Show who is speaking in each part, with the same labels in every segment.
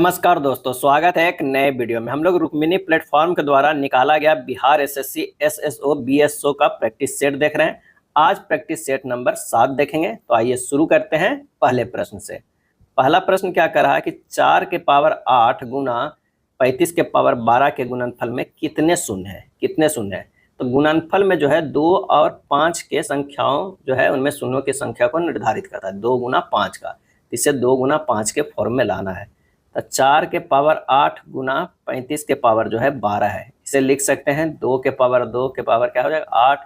Speaker 1: नमस्कार दोस्तों, स्वागत है एक नए वीडियो में। हम लोग रुक्मिणी प्लेटफॉर्म के द्वारा निकाला गया बिहार एसएससी एसएसओ बीएसओ का प्रैक्टिस सेट देख रहे हैं। आज प्रैक्टिस सेट नंबर 7 देखेंगे। तो आइए शुरू करते हैं पहले प्रश्न से। पहला प्रश्न क्या कर रहा है कि 4 के पावर 8 गुना 35 के पावर 12 के गुणनफल में कितने शून्य है। तो गुणनफल में जो है 2 और 5 के संख्याओं जो है उनमें शून्यों की संख्या को निर्धारित करता है, 2 गुना 5 का। इसे 2 गुना 5 के फॉर्म में लाना है। तो 4 के पावर 8 गुना 35 के पावर जो है 12 है। इसे लिख सकते हैं 2 के पावर क्या हो जाएगा 8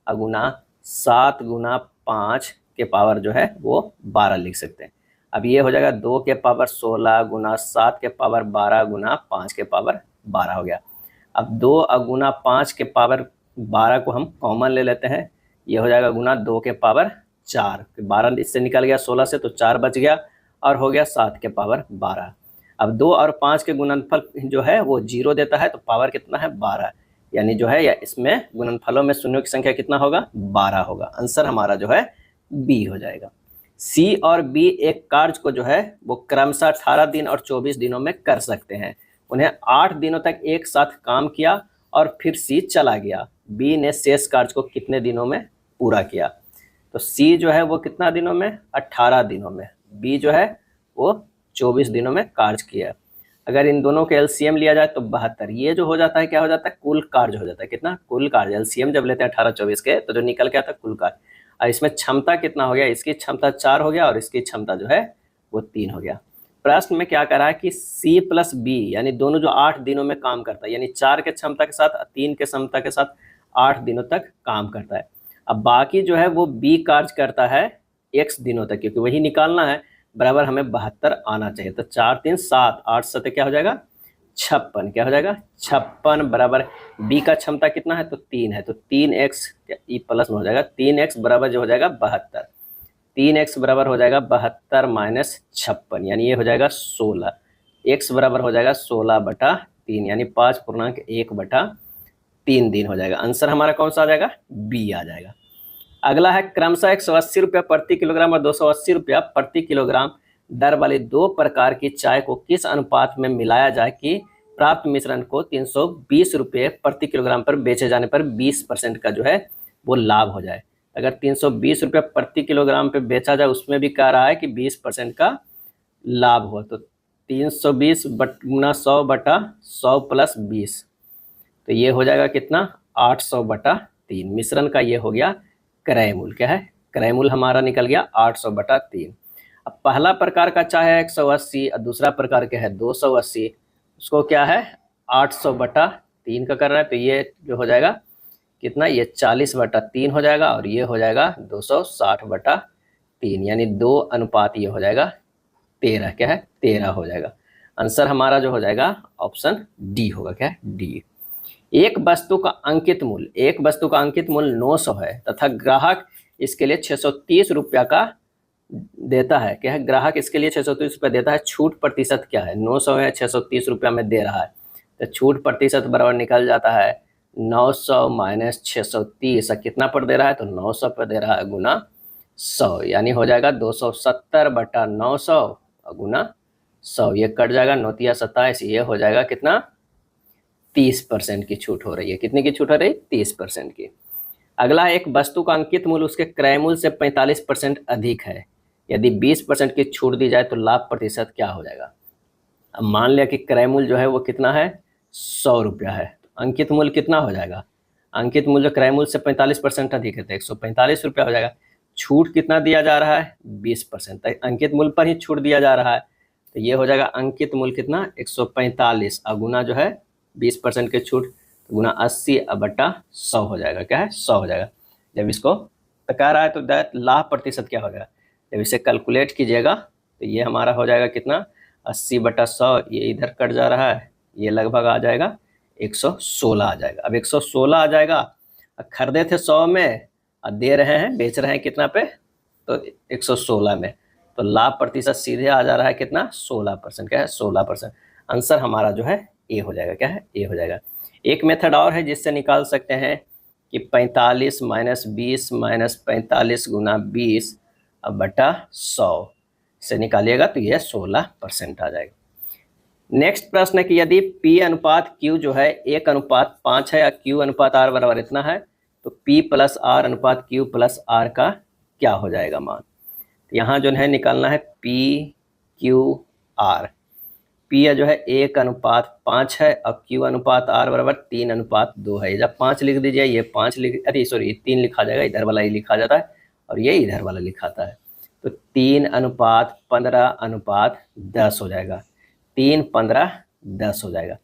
Speaker 1: गुना 7 गुना 5 के पावर जो है वो 12 लिख सकते हैं। अब ये हो जाएगा 2 के पावर 16 गुना 7 के पावर 12 गुना 5 के पावर 12 हो गया। अब 2 गुना 5 के पावर 12 को हम कॉमन ले लेते हैं। ये हो जाएगा गुना 2 के पावर 4, 12 इससे निकल गया 16 से, तो 4 बच गया और हो गया 7 के पावर 12। अब 2 और 5 के गुणनफल जो है वो 0 देता है, तो पावर कितना है 12, यानी जो है या इसमें गुणनफलों में शून्यों की संख्या कितना होगा 12 होगा। आंसर हमारा जो है बी हो जाएगा। सी और बी एक कार्य को जो है वो क्रमशः 18 दिन और 24 दिनों में कर सकते हैं। उन्हें 8 दिनों तक एक साथ काम किया और फिर सी चला गया। बी ने शेष कार्य को कितने दिनों में पूरा किया। तो सी जो है वो कितना दिनों में 18 दिनों में, बी जो है वो 24 दिनों में कार्य किया। अगर इन दोनों के एलसीएम लिया जाए तो 72। ये जो हो जाता है क्या हो जाता है कुल कार्य हो जाता है। कितना कुल कार्य, एलसीएम जब लेते हैं 18-24 के तो जो निकल के आता है कुल कार्य। और इसमें क्षमता कितना हो गया, इसकी क्षमता 4 हो गया और इसकी क्षमता जो है वो 3 हो गया। प्रश्न में क्या करा है कि सी प्लस बी यानी दोनों जो 8 दिनों में काम करता है, यानी 4 के क्षमता के साथ 3 के क्षमता के साथ 8 दिनों तक काम करता है। अब बाकी जो है वो बी कार्य करता है x दिनों तक, क्योंकि वही निकालना है। बराबर हमें 72 आना चाहिए। तो 4 3 7 8 7 क्या हो जाएगा 56, क्या हो जाएगा 56 बराबर बी का क्षमता कितना है तो 3 है, तो 3x ई प्लस में हो जाएगा 3x बराबर जो हो जाएगा 72। 3x बराबर हो जाएगा 72 माइनस 56 यानी ये हो जाएगा 16। x बराबर हो जाएगा 16/3 यानी 5.1/3 दिन हो जाएगा। आंसर हमारा कौन सा आ जाएगा बी आ जाएगा। अगला है क्रमशः 180 रुपया प्रति किलोग्राम और 280 रुपया प्रति किलोग्राम दर वाली 2 प्रकार की चाय को किस अनुपात में मिलाया जाए कि प्राप्त मिश्रण को 320 रुपये प्रति किलोग्राम पर बेचे जाने पर 20% का जो है वो लाभ हो जाए। अगर 320 रुपये प्रति किलोग्राम पे बेचा जाए उसमें भी कह रहा है कि 20% का लाभ हो, तो 320 गुना 100/100 प्लस 20, तो ये हो जाएगा कितना 800/3। मिश्रण का ये हो गया क्रय मूल्य। क्या है क्रय मूल्य हमारा निकल गया 800/3। अब पहला प्रकार का चाय है 180 और दूसरा प्रकार का है 280, उसको क्या है 800/3 का कर रहा है, तो ये जो हो जाएगा कितना ये 40/3 हो जाएगा और ये हो जाएगा 260/3 यानी 2 अनुपात ये हो जाएगा 13। क्या है 13 हो जाएगा। आंसर हमारा जो हो जाएगा ऑप्शन डी होगा। क्या है डी। एक वस्तु का अंकित मूल्य 900 है तथा ग्राहक इसके लिए 630 रुपया का देता है। क्या है ग्राहक इसके लिए 630 रुपया देता है। छूट प्रतिशत क्या है 900 है 630 रुपया में दे रहा है, तो छूट प्रतिशत बराबर निकल जाता है 900 माइनस 630। कितना पर दे रहा है तो 900 पर दे रहा है गुना 100 यानी हो जाएगा 270/900 गुना 100। ये कट जाएगा 9 27, ये हो जाएगा कितना 30% की छूट हो रही है। कितने की छूट हो रही है 30% की। अगला एक वस्तु का अंकित मूल्य उसके क्रय मूल्य से 45% अधिक है। यदि 20% की छूट दी जाए तो लाभ प्रतिशत क्या हो जाएगा। अब मान लिया कि क्रय मूल्य जो है वो कितना है 100 रुपया है, तो अंकित मूल्य कितना हो जाएगा। अंकित मूल्य क्रय मूल्य से 45% अधिक है तो 145 रुपया हो जाएगा। छूट कितना दिया जा रहा है 20%, तो अंकित मूल्य पर ही छूट दिया जा रहा है, तो ये हो जाएगा अंकित मूल्य कितना 145 गुना जो है 20% के छूट गुना 80/100 हो जाएगा। क्या है 100 हो जाएगा। जब इसको कह रहा है तो लाभ प्रतिशत क्या हो जाएगा, जब इसे कैलकुलेट कीजिएगा तो ये हमारा हो जाएगा कितना 80/100, ये इधर कट जा रहा है, ये लगभग आ जाएगा 116 आ जाएगा। अब 116 आ जाएगा, खरीदे थे 100 में और दे रहे हैं बेच रहे हैं कितना पे तो 116 में, तो लाभ प्रतिशत सीधे आ जा रहा है कितना 16%। क्या है 16%। आंसर हमारा जो है ए हो जाएगा। क्या है ए हो जाएगा। एक मेथड और है जिससे निकाल सकते हैं कि 45 माइनस 20 माइनस 45 गुना 20/100 से निकालिएगा तो ये 16% आ जाएगा। नेक्स्ट प्रश्न है कि यदि P अनुपात Q जो है 1:5 है या Q अनुपात R बराबर इतना है, तो P प्लस R अनुपात Q प्लस R का क्या हो जाएगा मान। यहाँ जो है निकालना है P Q R। P जो है 1:5 है और Q अनुपात R बराबर 3:2 है। जब 5 लिख दीजिए, ये 5 लिख, अरे सॉरी 3 लिखा जाएगा, इधर वाला ही लिखा जाता है और ये इधर वाला लिखाता है। तो 3:15:10 हो जाएगा। 3, 15, 10 हो जाएगा।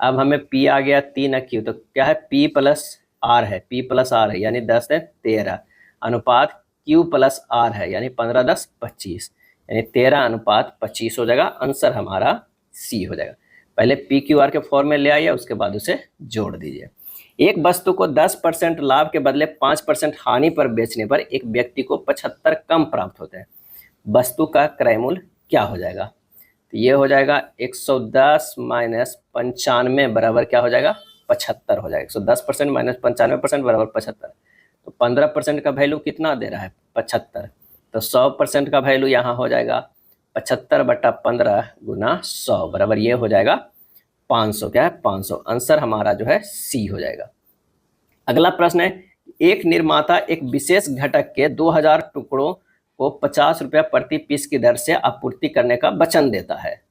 Speaker 1: अब हमें P आ गया 3 Q, तो क्या है P प्लस R है, P प्लस R है यानी 10 है 13 अनुपात Q प्लस R है यानी 15, 10, 25 यानी 13:25 हो जाएगा। आंसर हमारा सी हो जाएगा। पहले PQR के फॉर्म में ले आइए, उसके बाद उसे जोड़ दीजिए। एक वस्तु को 10% लाभ के बदले 5% हानि पर बेचने पर एक व्यक्ति को 75 कम प्राप्त होते हैं। वस्तु का क्रय मूल्य क्या हो जाएगा। तो ये हो जाएगा 110 माइनस 95 बराबर क्या हो जाएगा 75 हो जाएगा। 110% माइनस 95% बराबर 75। तो 15% का वैल्यू कितना दे रहा है 75। तो 100% का वैल्यू यहाँ हो जाएगा 75/15 गुना 100 बराबर ये हो जाएगा 500। क्या है 500। आंसर हमारा जो है सी हो जाएगा। अगला प्रश्न है, एक निर्माता एक विशेष घटक के 2000 टुकड़ों को 50 रुपया प्रति पीस की दर से आपूर्ति करने का वचन देता है।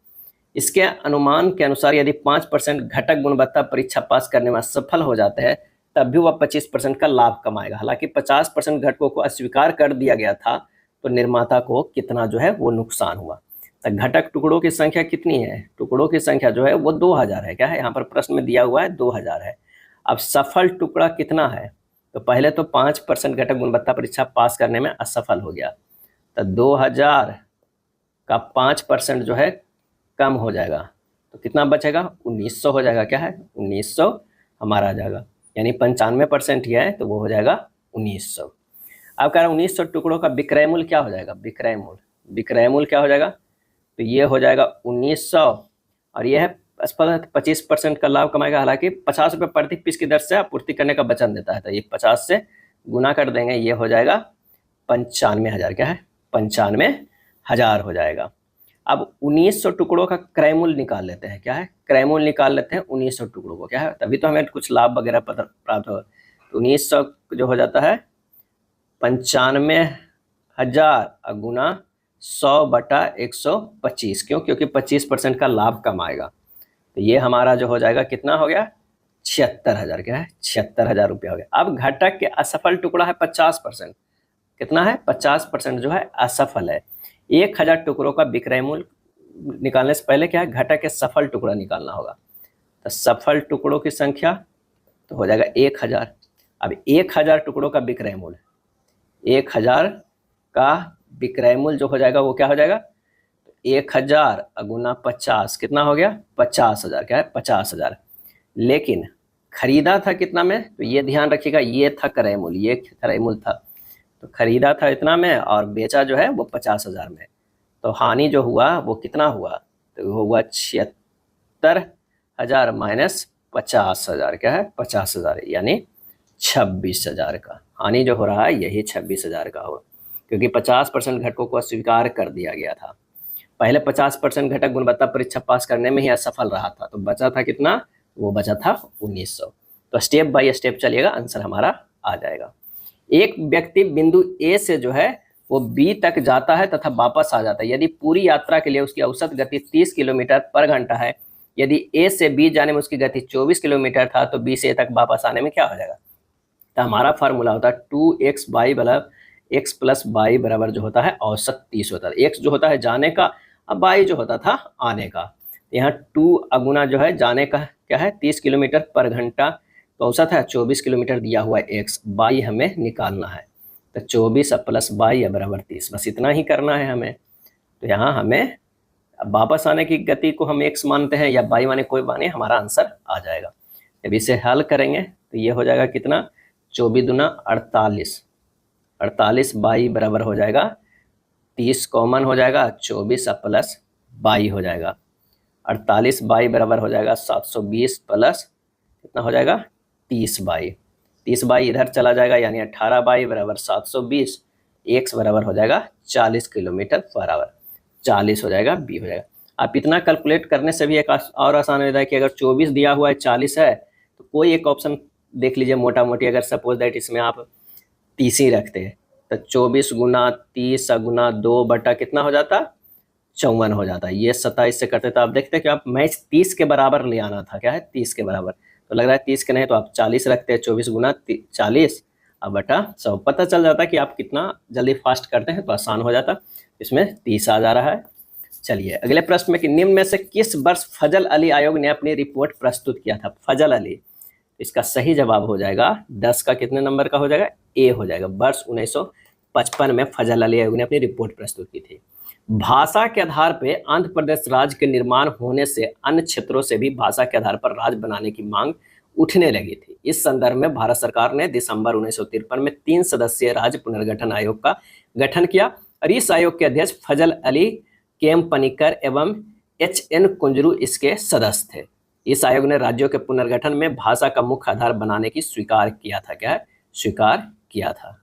Speaker 1: इसके अनुमान के अनुसार यदि 5% घटक गुणवत्ता परीक्षा पास करने में असफल हो जाते हैं, तब भी वह 25% का लाभ कमाएगा। हालांकि 50% घटकों को अस्वीकार कर दिया गया था, तो निर्माता को कितना जो है वो नुकसान हुआ। तो घटक टुकड़ों की संख्या कितनी है, टुकड़ों की संख्या जो है वो 2000 है। क्या है यहाँ पर प्रश्न में दिया हुआ है 2000 है। अब सफल टुकड़ा कितना है, तो पहले तो 5% घटक गुणवत्ता परीक्षा पास करने में असफल हो गया, तो 2000 का 5% जो है कम हो जाएगा, तो कितना बचेगा 1900 हो जाएगा। क्या है 1900 हमारा आ जाएगा, यानी 95% ही है तो वो हो जाएगा 1900। अब कह रहा 1900 टुकड़ों का विक्रय मूल्य क्या हो जाएगा, विक्रय मूल्य क्या हो जाएगा, तो ये हो जाएगा 1900 और ये है 25% का लाभ कमाएगा। हालांकि 50 रुपये प्रति पीस की दर से आपूर्ति करने का वचन देता है, तो ये 50 से गुना कर देंगे, ये हो जाएगा 95,000। क्या है 95,000 हो जाएगा। अब 1900 टुकड़ों का क्रय मूल्य निकाल लेते हैं। क्या है क्रय मूल्य निकाल लेते हैं 1900 टुकड़ों को। क्या है तभी तो हमें कुछ लाभ वगैरह प्राप्त होगा। तो 1900 जो हो जाता है 95,000 गुना 100/125, क्यों, क्योंकि 25% का लाभ कमाएगा। तो ये हमारा जो हो जाएगा कितना हो गया 76,000। क्या है 76,000 रुपया हो गया। अब घटक के असफल टुकड़ा है 50%, कितना है 50% जो है असफल है। 1000 टुकड़ों का विक्रय मूल्य निकालने से पहले क्या है घटक के सफल टुकड़ा निकालना होगा। तो सफल टुकड़ों की संख्या तो हो जाएगा 1000। अब 1000 टुकड़ों का विक्रय मूल्य, 1000 का विक्रय मूल्य जो हो जाएगा वो क्या हो जाएगा 1000 गुना 50 कितना हो गया 50,000। क्या है 50,000। लेकिन खरीदा था कितना में, तो ये ध्यान रखिएगा ये था क्रय मूल्य, ये क्रय मूल्य था, तो खरीदा था इतना में और बेचा जो है वो 50,000 में। तो हानि जो हुआ वो कितना हुआ, तो वो हुआ 76,000 माइनस 50,000। क्या है 50,000 यानी 26,000 का हानि जो हो रहा है यही 26,000 का होगा, क्योंकि 50% घटकों को अस्वीकार कर दिया गया था। पहले 50% घटक गुणवत्ता परीक्षा पास करने में ही असफल रहा था, तो बचा था कितना, वो बचा था 1900। तो स्टेप बाय स्टेप चलिएगा, आंसर हमारा आ जाएगा। एक व्यक्ति बिंदु ए से जो है वो बी तक जाता है तथा वापस आ जाता है। यदि पूरी यात्रा के लिए उसकी औसत गति 30 किलोमीटर पर घंटा है, यदि ए से बी जाने में उसकी गति 24 किलोमीटर था, तो बी से ए तक वापस आने में क्या हो जाएगा। तो हमारा फार्मूला होता है 2x बाई बराबर x प्लस बाई बराबर जो होता है औसत 30 होता है। x जो होता है जाने का, अब बाई जो होता था आने का। यहाँ 2 अगुना जो है जाने का क्या है 30 किलोमीटर पर घंटा, तो औसत है 24 किलोमीटर दिया हुआ है x, बाई हमें निकालना है। तो 24 प्लस बाई बराबर 30, बस इतना ही करना है हमें। तो यहाँ हमें वापस आने की गति को हम x मानते हैं या बाई माने कोई माने, हमारा आंसर आ जाएगा। जब इसे हल करेंगे तो ये हो जाएगा कितना 24 दूना 48, 48 बाई बराबर हो जाएगा 30 कॉमन हो जाएगा 24 प्लस बाई हो जाएगा। 48 बाई बराबर हो जाएगा 720 प्लस कितना हो जाएगा 30 बाई, 30 बाई इधर चला जाएगा यानी 18 बाई बराबर 720, x बराबर हो जाएगा 40 किलोमीटर पर आवर, 40 हो जाएगा, बी हो जाएगा। आप इतना कैलकुलेट करने से भी एक और आसान होता है कि अगर 24 दिया हुआ है 40 है तो कोई एक ऑप्शन देख लीजिए मोटा मोटी, अगर सपोज दैट इसमें आप 30 ही रखते हैं तो 24 गुना 30 गुना 2 बटा कितना हो जाता, 54 हो जाता है। ये 27 से करते तो आप देखते हैं कि आप मैच 30 के बराबर ले आना था, क्या है 30 के बराबर, तो लग रहा है 30 के नहीं तो आप 40 रखते हैं, 24 गुना 40 अब बटा 100, पता चल जाता है कि आप कितना जल्दी फास्ट करते हैं तो आसान हो जाता। इसमें 30 आ जा रहा है। चलिए अगले प्रश्न में कि निम्न में से किस वर्ष फजल अली आयोग ने अपनी रिपोर्ट प्रस्तुत किया था। फजल अली, इसका सही जवाब हो जाएगा 10 का कितने नंबर का हो जाएगा, ए हो जाएगा। वर्ष 1955 में फजल अली आयोग ने अपनी रिपोर्ट प्रस्तुत की थी। भाषा के आधार पर आंध्र प्रदेश राज्य के निर्माण होने से अन्य क्षेत्रों से भी भाषा के आधार पर राज्य बनाने की मांग उठने लगी थी। इस संदर्भ में भारत सरकार ने दिसंबर 1953 में 3 सदस्यीय राज्य पुनर्गठन आयोग का गठन किया और इस आयोग के अध्यक्ष फजल अली, केएम पनिक्कर एवं एच.एन. कुंजरू इसके सदस्य थे। इस आयोग ने राज्यों के पुनर्गठन में भाषा का मुख्य आधार बनाने की स्वीकार किया था, क्या है स्वीकार किया था।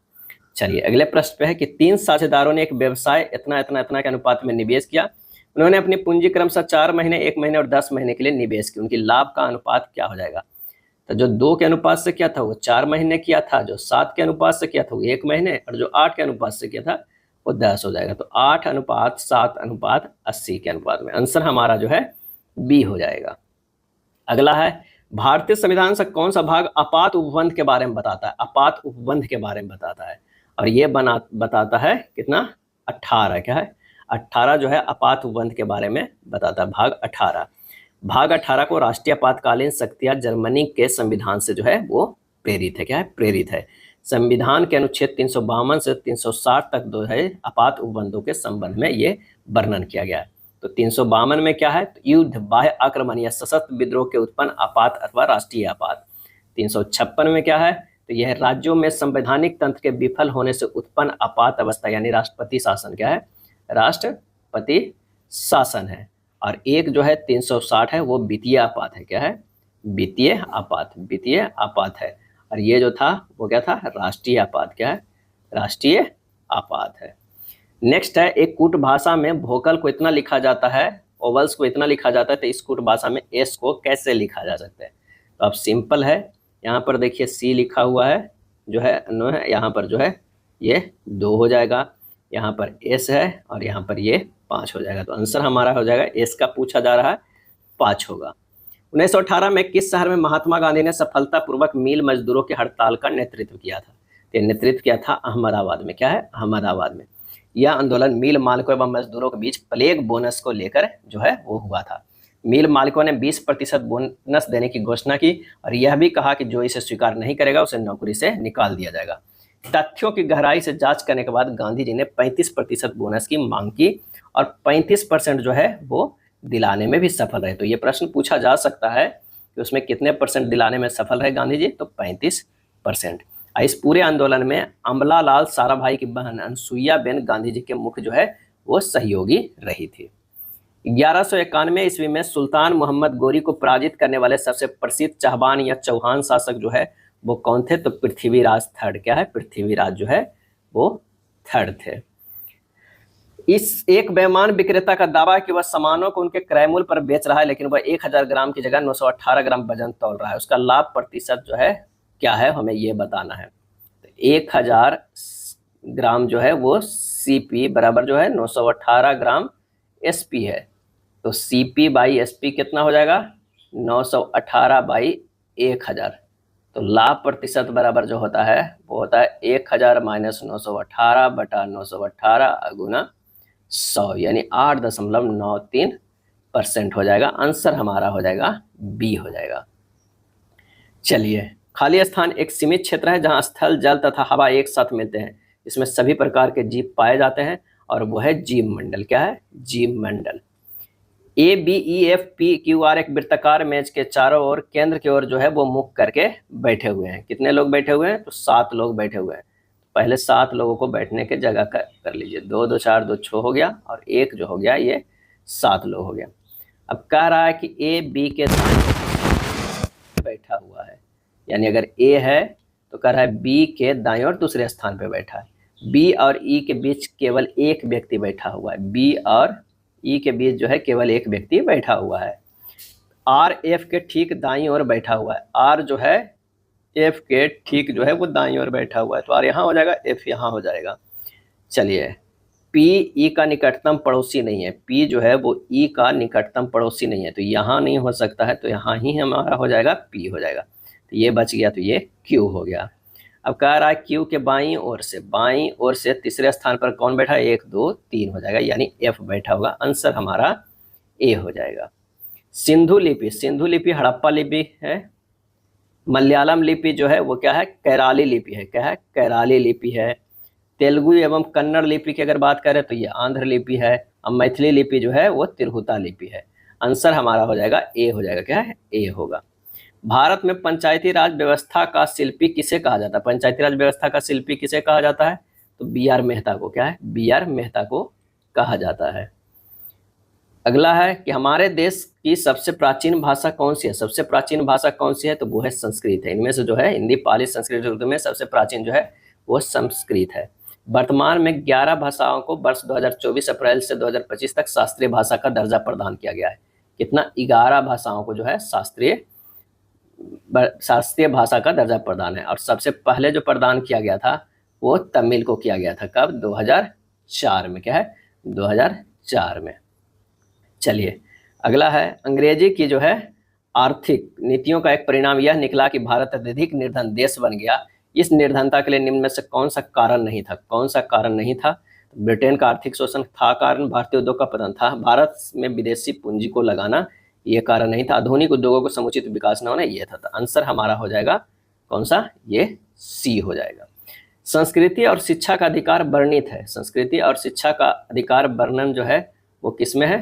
Speaker 1: चलिए अगले प्रश्न पे है कि 3 साझेदारों ने एक व्यवसाय इतना इतना इतना के अनुपात में निवेश किया। उन्होंने अपनी पूंजी क्रमशः 4 महीने, 1 महीने और 10 महीने के लिए निवेश की। उनकी लाभ का अनुपात क्या हो जाएगा, तो जो 2 के अनुपात से किया था वो 4 महीने किया था, जो 7 के अनुपात से किया था वो 1 महीने और जो 8 के अनुपात से किया था वो 10 हो जाएगा। तो 8:7:80 के अनुपात में आंसर हमारा जो है बी हो जाएगा। अगला है भारतीय संविधान से कौन सा भाग आपात उपबंध के बारे में बताता है। आपात उपबंध के बारे में बताता है और ये बताता है कितना 18, क्या है 18 जो है आपात उपबंध के बारे में बताता है। भाग 18, भाग 18 को राष्ट्रीय आपातकालीन शक्तियां जर्मनी के संविधान से जो है वो प्रेरित है, क्या है प्रेरित है। संविधान के अनुच्छेद 352 से 360 तक जो है आपात उपबंधों के संबंध में ये वर्णन किया गया है। तो 352 में क्या है, तो युद्ध, बाह्य आक्रमण या सशस्त्र विद्रोह के उत्पन्न आपात अथवा राष्ट्रीय आपात। 356 में क्या है, तो यह राज्यों में संवैधानिक तंत्र के विफल होने से उत्पन्न आपात अवस्था यानी राष्ट्रपति शासन, क्या है राष्ट्रपति शासन है। और एक जो है 360 है वो वित्तीय आपात है, क्या है वित्तीय आपात, वित्तीय आपात है। और ये जो था वो क्या था राष्ट्रीय आपात, क्या है राष्ट्रीय आपात है। नेक्स्ट है एक कूट भाषा में वोकल को इतना लिखा जाता है, ओवल्स को इतना लिखा जाता है, तो इस कूट भाषा में एस को कैसे लिखा जा सकता है। तो अब सिंपल है, यहाँ पर देखिए सी लिखा हुआ है जो है नो है, यहाँ पर जो है ये 2 हो जाएगा, यहाँ पर एस है और यहाँ पर ये 5 हो जाएगा। तो आंसर हमारा हो जाएगा एस का पूछा जा रहा है 5 होगा। 1918 में किस शहर में महात्मा गांधी ने सफलतापूर्वक मिल मजदूरों की हड़ताल का नेतृत्व किया था। तो नेतृत्व किया था अहमदाबाद में, क्या है अहमदाबाद में। यह आंदोलन मिल मालिकों एवं मजदूरों के बीच प्लेग बोनस को लेकर जो है वो हुआ था। मिल मालिकों ने 20% बोनस देने की घोषणा की और यह भी कहा कि जो इसे स्वीकार नहीं करेगा उसे नौकरी से निकाल दिया जाएगा। तथ्यों की गहराई से जांच करने के बाद गांधी जी ने 35% बोनस की मांग की और 35% जो है वो दिलाने में भी सफल रहे। तो ये प्रश्न पूछा जा सकता है कि उसमें कितने परसेंट दिलाने में सफल रहे गांधी जी, तो 35%। इस पूरे आंदोलन में अम्बलालाल साराभाई की बहन अनसुईया बेन गांधी जी के मुख्य जो है वो सहयोगी रही थी। 1191 ईस्वी में सुल्तान मोहम्मद गोरी को पराजित करने वाले सबसे प्रसिद्ध चहबान या चौहान शासक जो है वो कौन थे, तो पृथ्वीराज थर्ड, क्या है पृथ्वीराज जो है वो थर्ड थे। इस एक बेईमान विक्रेता का दावा है कि वह सामानों को उनके क्रय मूल्य पर बेच रहा है, लेकिन वह 1000 ग्राम की जगह 918 ग्राम वजन तौल रहा है। उसका लाभ प्रतिशत जो है क्या है हमें ये बताना है। तो 1000 ग्राम जो है वो सीपी बराबर जो है 918 ग्राम एसपी है। तो सीपी बाई एसपी कितना हो जाएगा 918 बाई 1000। तो लाभ प्रतिशत बराबर जो होता है वो होता है 1000 माइनस 918 बटा 918 गुना 100 यानी 8.93% हो जाएगा। आंसर हमारा हो जाएगा बी हो जाएगा। चलिए खाली स्थान एक सीमित क्षेत्र है जहां स्थल, जल तथा हवा एक साथ मिलते हैं। इसमें सभी प्रकार के जीव पाए जाते हैं और वो है जीव मंडल, क्या है जीव मंडल। ABEFPQR एक वृत्ताकार मेज के चारों ओर केंद्र की ओर जो है वो मुख करके बैठे हुए हैं। कितने लोग बैठे हुए हैं, तो 7 लोग बैठे हुए हैं। पहले 7 लोगों को बैठने के जगह कर लीजिए, 2 2 4 2 6 हो गया और 1 जो हो गया ये 7 लोग हो गया। अब कह रहा है कि A B के बैठा हुआ है, यानी अगर A है तो कह रहा है B के दाएं और दूसरे स्थान पे बैठा है। B और E के बीच केवल एक व्यक्ति बैठा हुआ है, B और ई के बीच जो है केवल एक व्यक्ति बैठा हुआ है। आर एफ के ठीक दाईं ओर बैठा हुआ है। आर जो है एफ के ठीक जो है वो दाईं ओर बैठा हुआ है, तो आर यहाँ हो जाएगा, एफ यहाँ हो जाएगा। चलिए, पी ई का निकटतम पड़ोसी नहीं है। पी जो है वो ई का निकटतम पड़ोसी नहीं है, तो यहाँ नहीं हो सकता है, तो यहाँ ही हमारा हो जाएगा पी हो जाएगा। तो ये बच गया, तो ये क्यू हो गया। अब कह रहा है क्यू के बाईं ओर से तीसरे स्थान पर कौन बैठा है, 1 2 3 हो जाएगा, यानी एफ बैठा होगा। आंसर हमारा ए हो जाएगा। सिंधु लिपि हड़प्पा लिपि है। मलयालम लिपि जो है वो क्या है, कैराली लिपि है। क्या है, कैराली लिपि है। तेलुगु एवं कन्नड़ लिपि की अगर बात करें तो ये आंध्र लिपि है। अब मैथिली लिपि जो है वो तिरहुता लिपि है। आंसर हमारा हो जाएगा ए हो जाएगा। क्या है, ए होगा। भारत में पंचायती राज व्यवस्था का शिल्पी किसे कहा जाता है? पंचायती राज व्यवस्था का शिल्पी किसे कहा जाता है? तो बी आर मेहता को। क्या है, बी आर मेहता को कहा जाता है। अगला है कि हमारे देश की सबसे प्राचीन भाषा कौन सी है? सबसे प्राचीन भाषा कौन सी है? तो वो है संस्कृत है। इनमें से जो है हिंदी, पाली, संस्कृत, उर्दू में सबसे प्राचीन जो है वो संस्कृत है। वर्तमान में 11 भाषाओं को वर्ष 2024 अप्रैल से 2025 तक शास्त्रीय भाषा का दर्जा प्रदान किया गया है। कितना? 11 भाषाओं को जो है शास्त्रीय भाषा का दर्जा प्रदान है। और सबसे पहले जो प्रदान किया गया था वो तमिल को किया गया था। कब? 2004 में। क्या है, 2004 में। चलिए, अगला है अंग्रेजी की जो है आर्थिक नीतियों का एक परिणाम यह निकला कि भारत अत्यधिक निर्धन देश बन गया। इस निर्धनता के लिए निम्न में से कौन सा कारण नहीं था? कौन सा कारण नहीं था? ब्रिटेन का आर्थिक शोषण था कारण, भारतीय उद्योग का पतन था, भारत में विदेशी पूंजी को लगाना ये कारण नहीं था, आधुनिक उद्योगों को समुचित विकास न होना ये था। तो आंसर हमारा हो जाएगा कौन सा? ये सी हो जाएगा। संस्कृति और शिक्षा का अधिकार वर्णित है। संस्कृति और शिक्षा का अधिकार वर्णन जो है वो किस में है?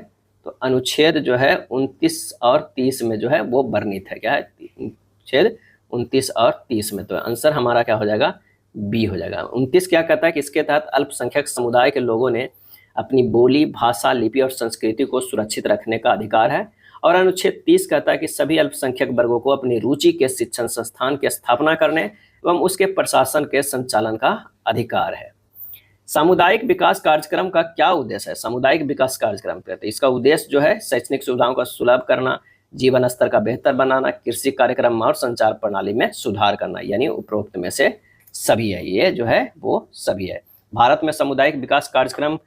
Speaker 1: तो अनुच्छेद जो है 29 और 30 में जो है वो वर्णित है। क्या है? अनुच्छेद 29 और 30 में। तो आंसर हमारा क्या हो जाएगा? बी हो जाएगा। 29 क्या कहता है कि इसके तहत अल्पसंख्यक समुदाय के लोगों ने अपनी बोली, भाषा, लिपि और संस्कृति को सुरक्षित रखने का अधिकार है। और अनुच्छेद 30 कहता है कि सभी अल्पसंख्यक वर्गों को अपनी रुचि के शिक्षण संस्थान की स्थापना करने एवं उसके प्रशासन के संचालन का अधिकार है। सामुदायिक विकास कार्यक्रम का क्या उद्देश्य है? सामुदायिक विकास कार्यक्रम कहते हैं इसका उद्देश्य जो है शैक्षणिक सुविधाओं का सुलभ करना, जीवन स्तर का बेहतर बनाना, कृषि कार्यक्रम और संचार प्रणाली में सुधार करना, यानी उपरोक्त में से सभी है। ये जो है वो सभी है। भारत में सामुदायिक विकास कार्यक्रम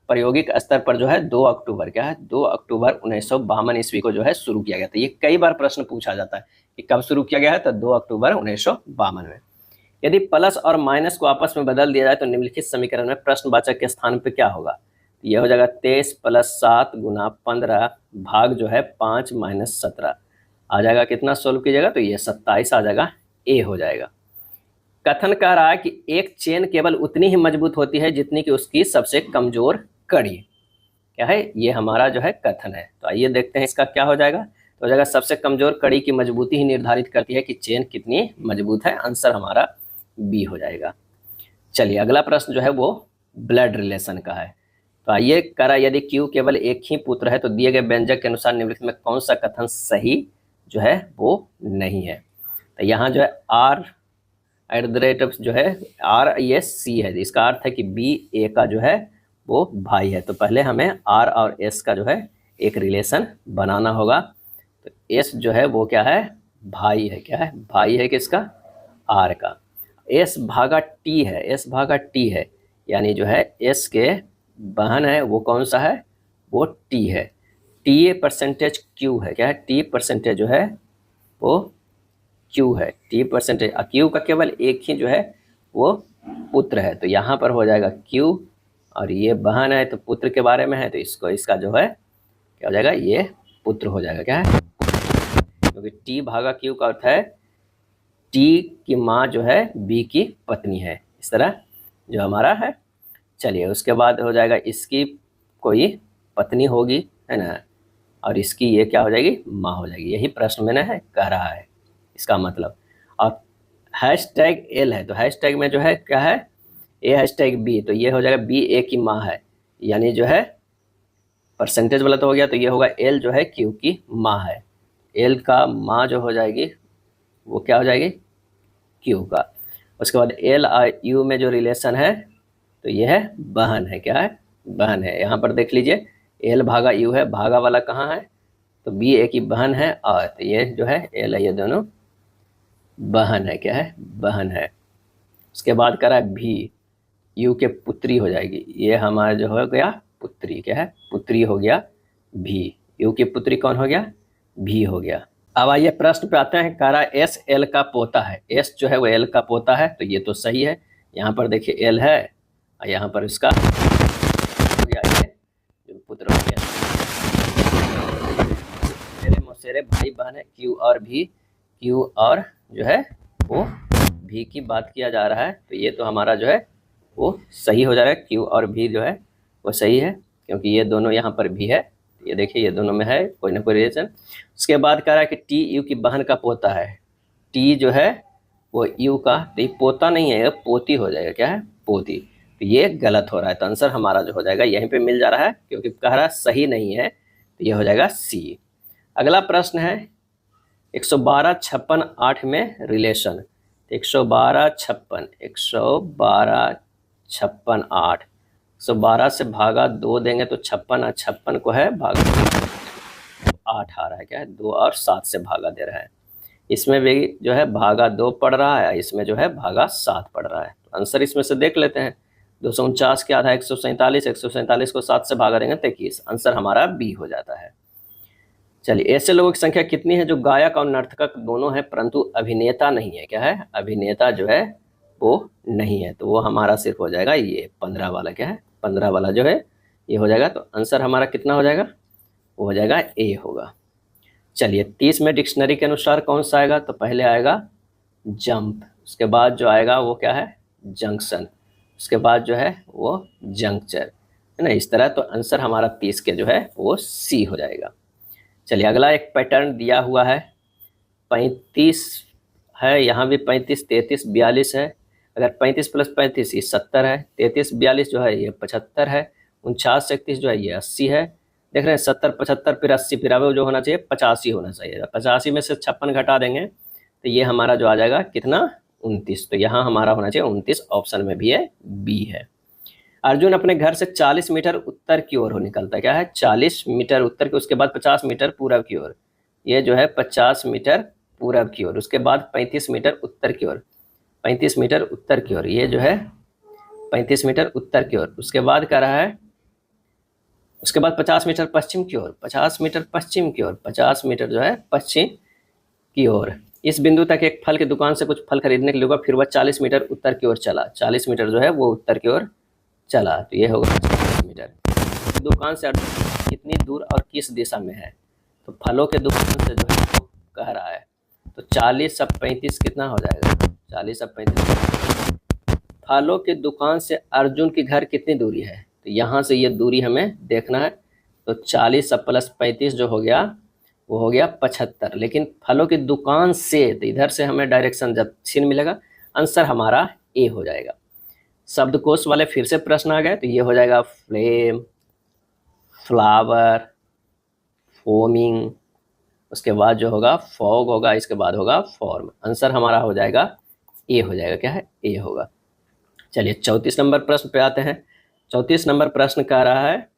Speaker 1: प्रायोगिक स्तर पर जो है 2 अक्टूबर, क्या है, 2 अक्टूबर 1952 ईस्वी को जो है शुरू किया गया था। ये कई बार प्रश्न पूछा जाता है कि कब शुरू किया गया है, तो 2 अक्टूबर 1952 में। यदि प्लस और माइनस को आपस में बदल दिया जाए तो निम्नलिखित समीकरण में प्रश्नवाचक के स्थान पे क्या होगा? यह हो जाएगा 23 + 7 × 15 भाग जो है 5 - 17 आ जाएगा। कितना सोल्व कीजिएगा? तो ये 27 आ जाएगा। ए हो जाएगा। कथन कह रहा है कि एक चेन केवल उतनी ही मजबूत होती है जितनी कि उसकी सबसे कमजोर कड़ी। क्या है? ये हमारा जो है कथन है। तो आइए देखते हैं इसका क्या हो जाएगा। तो हो जाएगा सबसे कमजोर कड़ी की मजबूती ही निर्धारित करती है कि चेन कितनी मजबूत है। आंसर हमारा बी हो जाएगा। चलिए, अगला प्रश्न जो है वो ब्लड रिलेशन का है। तो आइए करा, यदि क्यू केवल एक ही पुत्र है तो दिए गए व्यंजक के अनुसार निम्नलिखित में कौन सा कथन सही जो है वो नहीं है? तो यहाँ जो है आर @ जो है आर ये सी है, इसका अर्थ है कि बी ए का जो है वो भाई है। तो पहले हमें आर और एस का जो है एक रिलेशन बनाना होगा। तो एस जो है वो क्या है? भाई है। क्या है? भाई है किसका? आर का। एस भागा टी है, एस भागा टी है, यानी जो है एस के बहन है वो कौन सा है? वो टी है। टी ए परसेंटेज क्यू है। क्या है? टी परसेंटेज जो है वो क्यू है। टी परसेंटेज क्यू का केवल एक ही जो है वो पुत्र है। तो यहाँ पर हो जाएगा क्यू, और ये बहन है तो पुत्र के बारे में है, तो इसको इसका जो है क्या हो जाएगा? ये पुत्र हो जाएगा। क्या है? क्योंकि टी भागा क्यू का अर्थ है टी की माँ जो है बी की पत्नी है। इस तरह जो हमारा है। चलिए, उसके बाद हो जाएगा इसकी कोई पत्नी होगी, है ना, और इसकी ये क्या हो जाएगी? माँ हो जाएगी। यही प्रश्न मैंने है कह रहा है इसका मतलब। और हैशटैग एल है, तो हैशटैग में जो है क्या है? ए हैशटैग बी, तो ये हो जाएगा बी ए की माँ है, यानी जो है परसेंटेज वाला तो हो गया, तो ये होगा एल जो है क्यू की माँ है। एल का माँ जो हो जाएगी वो क्या हो जाएगी? क्यू का। उसके बाद एल और यू में जो रिलेशन है तो ये है बहन है। क्या है? बहन है। यहाँ पर देख लीजिए एल भागा यू है, भागा वाला कहाँ है, तो बी ए की बहन है, और तो ये जो है एल है, ये दोनों बहन है, क्या है, बहन है। उसके बाद करा है भी, यू के पुत्री हो जाएगी, ये हमारा जो हो गया पुत्री, क्या है, पुत्री हो गया भी, यू की पुत्री कौन हो गया, भी हो गया। अब आइए प्रश्न पे आते हैं, कह रहा है एस एल का पोता है, एस जो है वो एल का पोता है, तो ये तो सही है। यहाँ पर देखिए एल है और यहाँ पर इसका हो गया ये जो पुत्र हो गया। मेरे मौसेरे भाई बहन है क्यू और भी, क्यू और जो है वो भी की बात किया जा रहा है, तो ये तो हमारा जो है वो सही हो जा रहा है, क्यू और भी जो है वो सही है, क्योंकि ये दोनों यहाँ पर भी है, ये देखिए ये दोनों में है कोई ना कोई रिलेशन। उसके बाद कह रहा है कि टी यू की बहन का पोता है, टी जो है वो यू का, तो ये पोता नहीं है, ये पोती हो जाएगा, क्या है, पोती, तो ये गलत हो रहा है, तो आंसर हमारा जो हो जाएगा यहीं पे मिल जा रहा है, क्योंकि कह रहा है सही नहीं है, तो ये हो जाएगा सी। अगला प्रश्न है 112 56 8 में रिलेशन, 112 56 112 56 8, 112 से भागा 2 देंगे तो 56, और 56 को है भागा 8 आ रहा है, क्या है, 2 और 7 से भागा दे रहा है। इसमें भी जो है भागा 2 पड़ रहा है, इसमें जो है भागा 7 पड़ रहा है, तो आंसर इसमें से देख लेते हैं। 249 के आधा 147, 147 को 7 से भागा देंगे तो 21, आंसर हमारा बी हो जाता है। चलिए, ऐसे लोगों की संख्या कितनी है जो गायक और नर्तक दोनों है परंतु अभिनेता नहीं है, क्या है, अभिनेता जो है वो नहीं है, तो वो हमारा सिर्फ हो जाएगा ये 15 वाला, क्या है, 15 वाला जो है ये हो जाएगा, तो आंसर हमारा कितना हो जाएगा, वो हो जाएगा ए होगा। चलिए, 30 में डिक्शनरी के अनुसार कौन सा आएगा, तो पहले आएगा जंप, उसके बाद जो आएगा वो क्या है, जंक्शन, उसके बाद जो है वो जंक्चर, है ना, इस तरह, तो आंसर हमारा 30 के जो है वो सी हो जाएगा। चलिए, अगला एक पैटर्न दिया हुआ है, 35 है, यहाँ भी 35, 33 42 है, अगर 35 + 35 ये 70 है, 33 42 जो है ये 75 है, 49 31 जो है ये 80 है, देख रहे हैं 70 75 फिर 80 फिर अब जो होना चाहिए 85 होना चाहिए, 85 में से 56 घटा देंगे तो ये हमारा जो आ जाएगा कितना, 29, तो यहाँ हमारा होना चाहिए 29, ऑप्शन में भी है, बी है। अर्जुन अपने घर से 40 मीटर उत्तर की ओर हो निकलता है, क्या है, 40 मीटर उत्तर की, उसके बाद 50 मीटर पूरब की ओर, ये जो है 50 मीटर पूरब की ओर, उसके बाद 35 मीटर उत्तर की ओर, 35 मीटर उत्तर की ओर, ये जो है 35 मीटर उत्तर की ओर, उसके बाद कह रहा है, उसके बाद 50 मीटर पश्चिम की ओर, 50 मीटर पश्चिम की ओर, 50 मीटर जो है पश्चिम की ओर, इस बिंदु तक एक फल की दुकान से कुछ फल खरीदने के लिए होगा, फिर वह 40 मीटर उत्तर की ओर चला, 40 मीटर जो है वो उत्तर की ओर चला, तो ये होगा 40 मीटर। दुकान से कितनी दूर और किस दिशा में है, तो फलों के दुकान से जो है वो कह रहा है, तो 40 अब 35 कितना हो जाएगा, 40 अब 35, फलों की दुकान से अर्जुन की घर कितनी दूरी है, तो यहाँ से ये दूरी हमें देखना है, तो 40 अब + 35 जो हो गया वो हो गया 75, लेकिन फलों की दुकान से, तो इधर से हमें डायरेक्शन जब छीन मिलेगा, आंसर हमारा ए हो जाएगा। शब्दकोश वाले फिर से प्रश्न आ गए, तो ये हो जाएगा फ्लेम, फ्लावर, फोमिंग, उसके बाद जो होगा फॉग होगा, इसके बाद होगा फॉर्म, आंसर हमारा हो जाएगा ए हो जाएगा, क्या है, ए होगा। चलिए, 34 नंबर प्रश्न पे आते हैं। 34 नंबर प्रश्न कह रहा है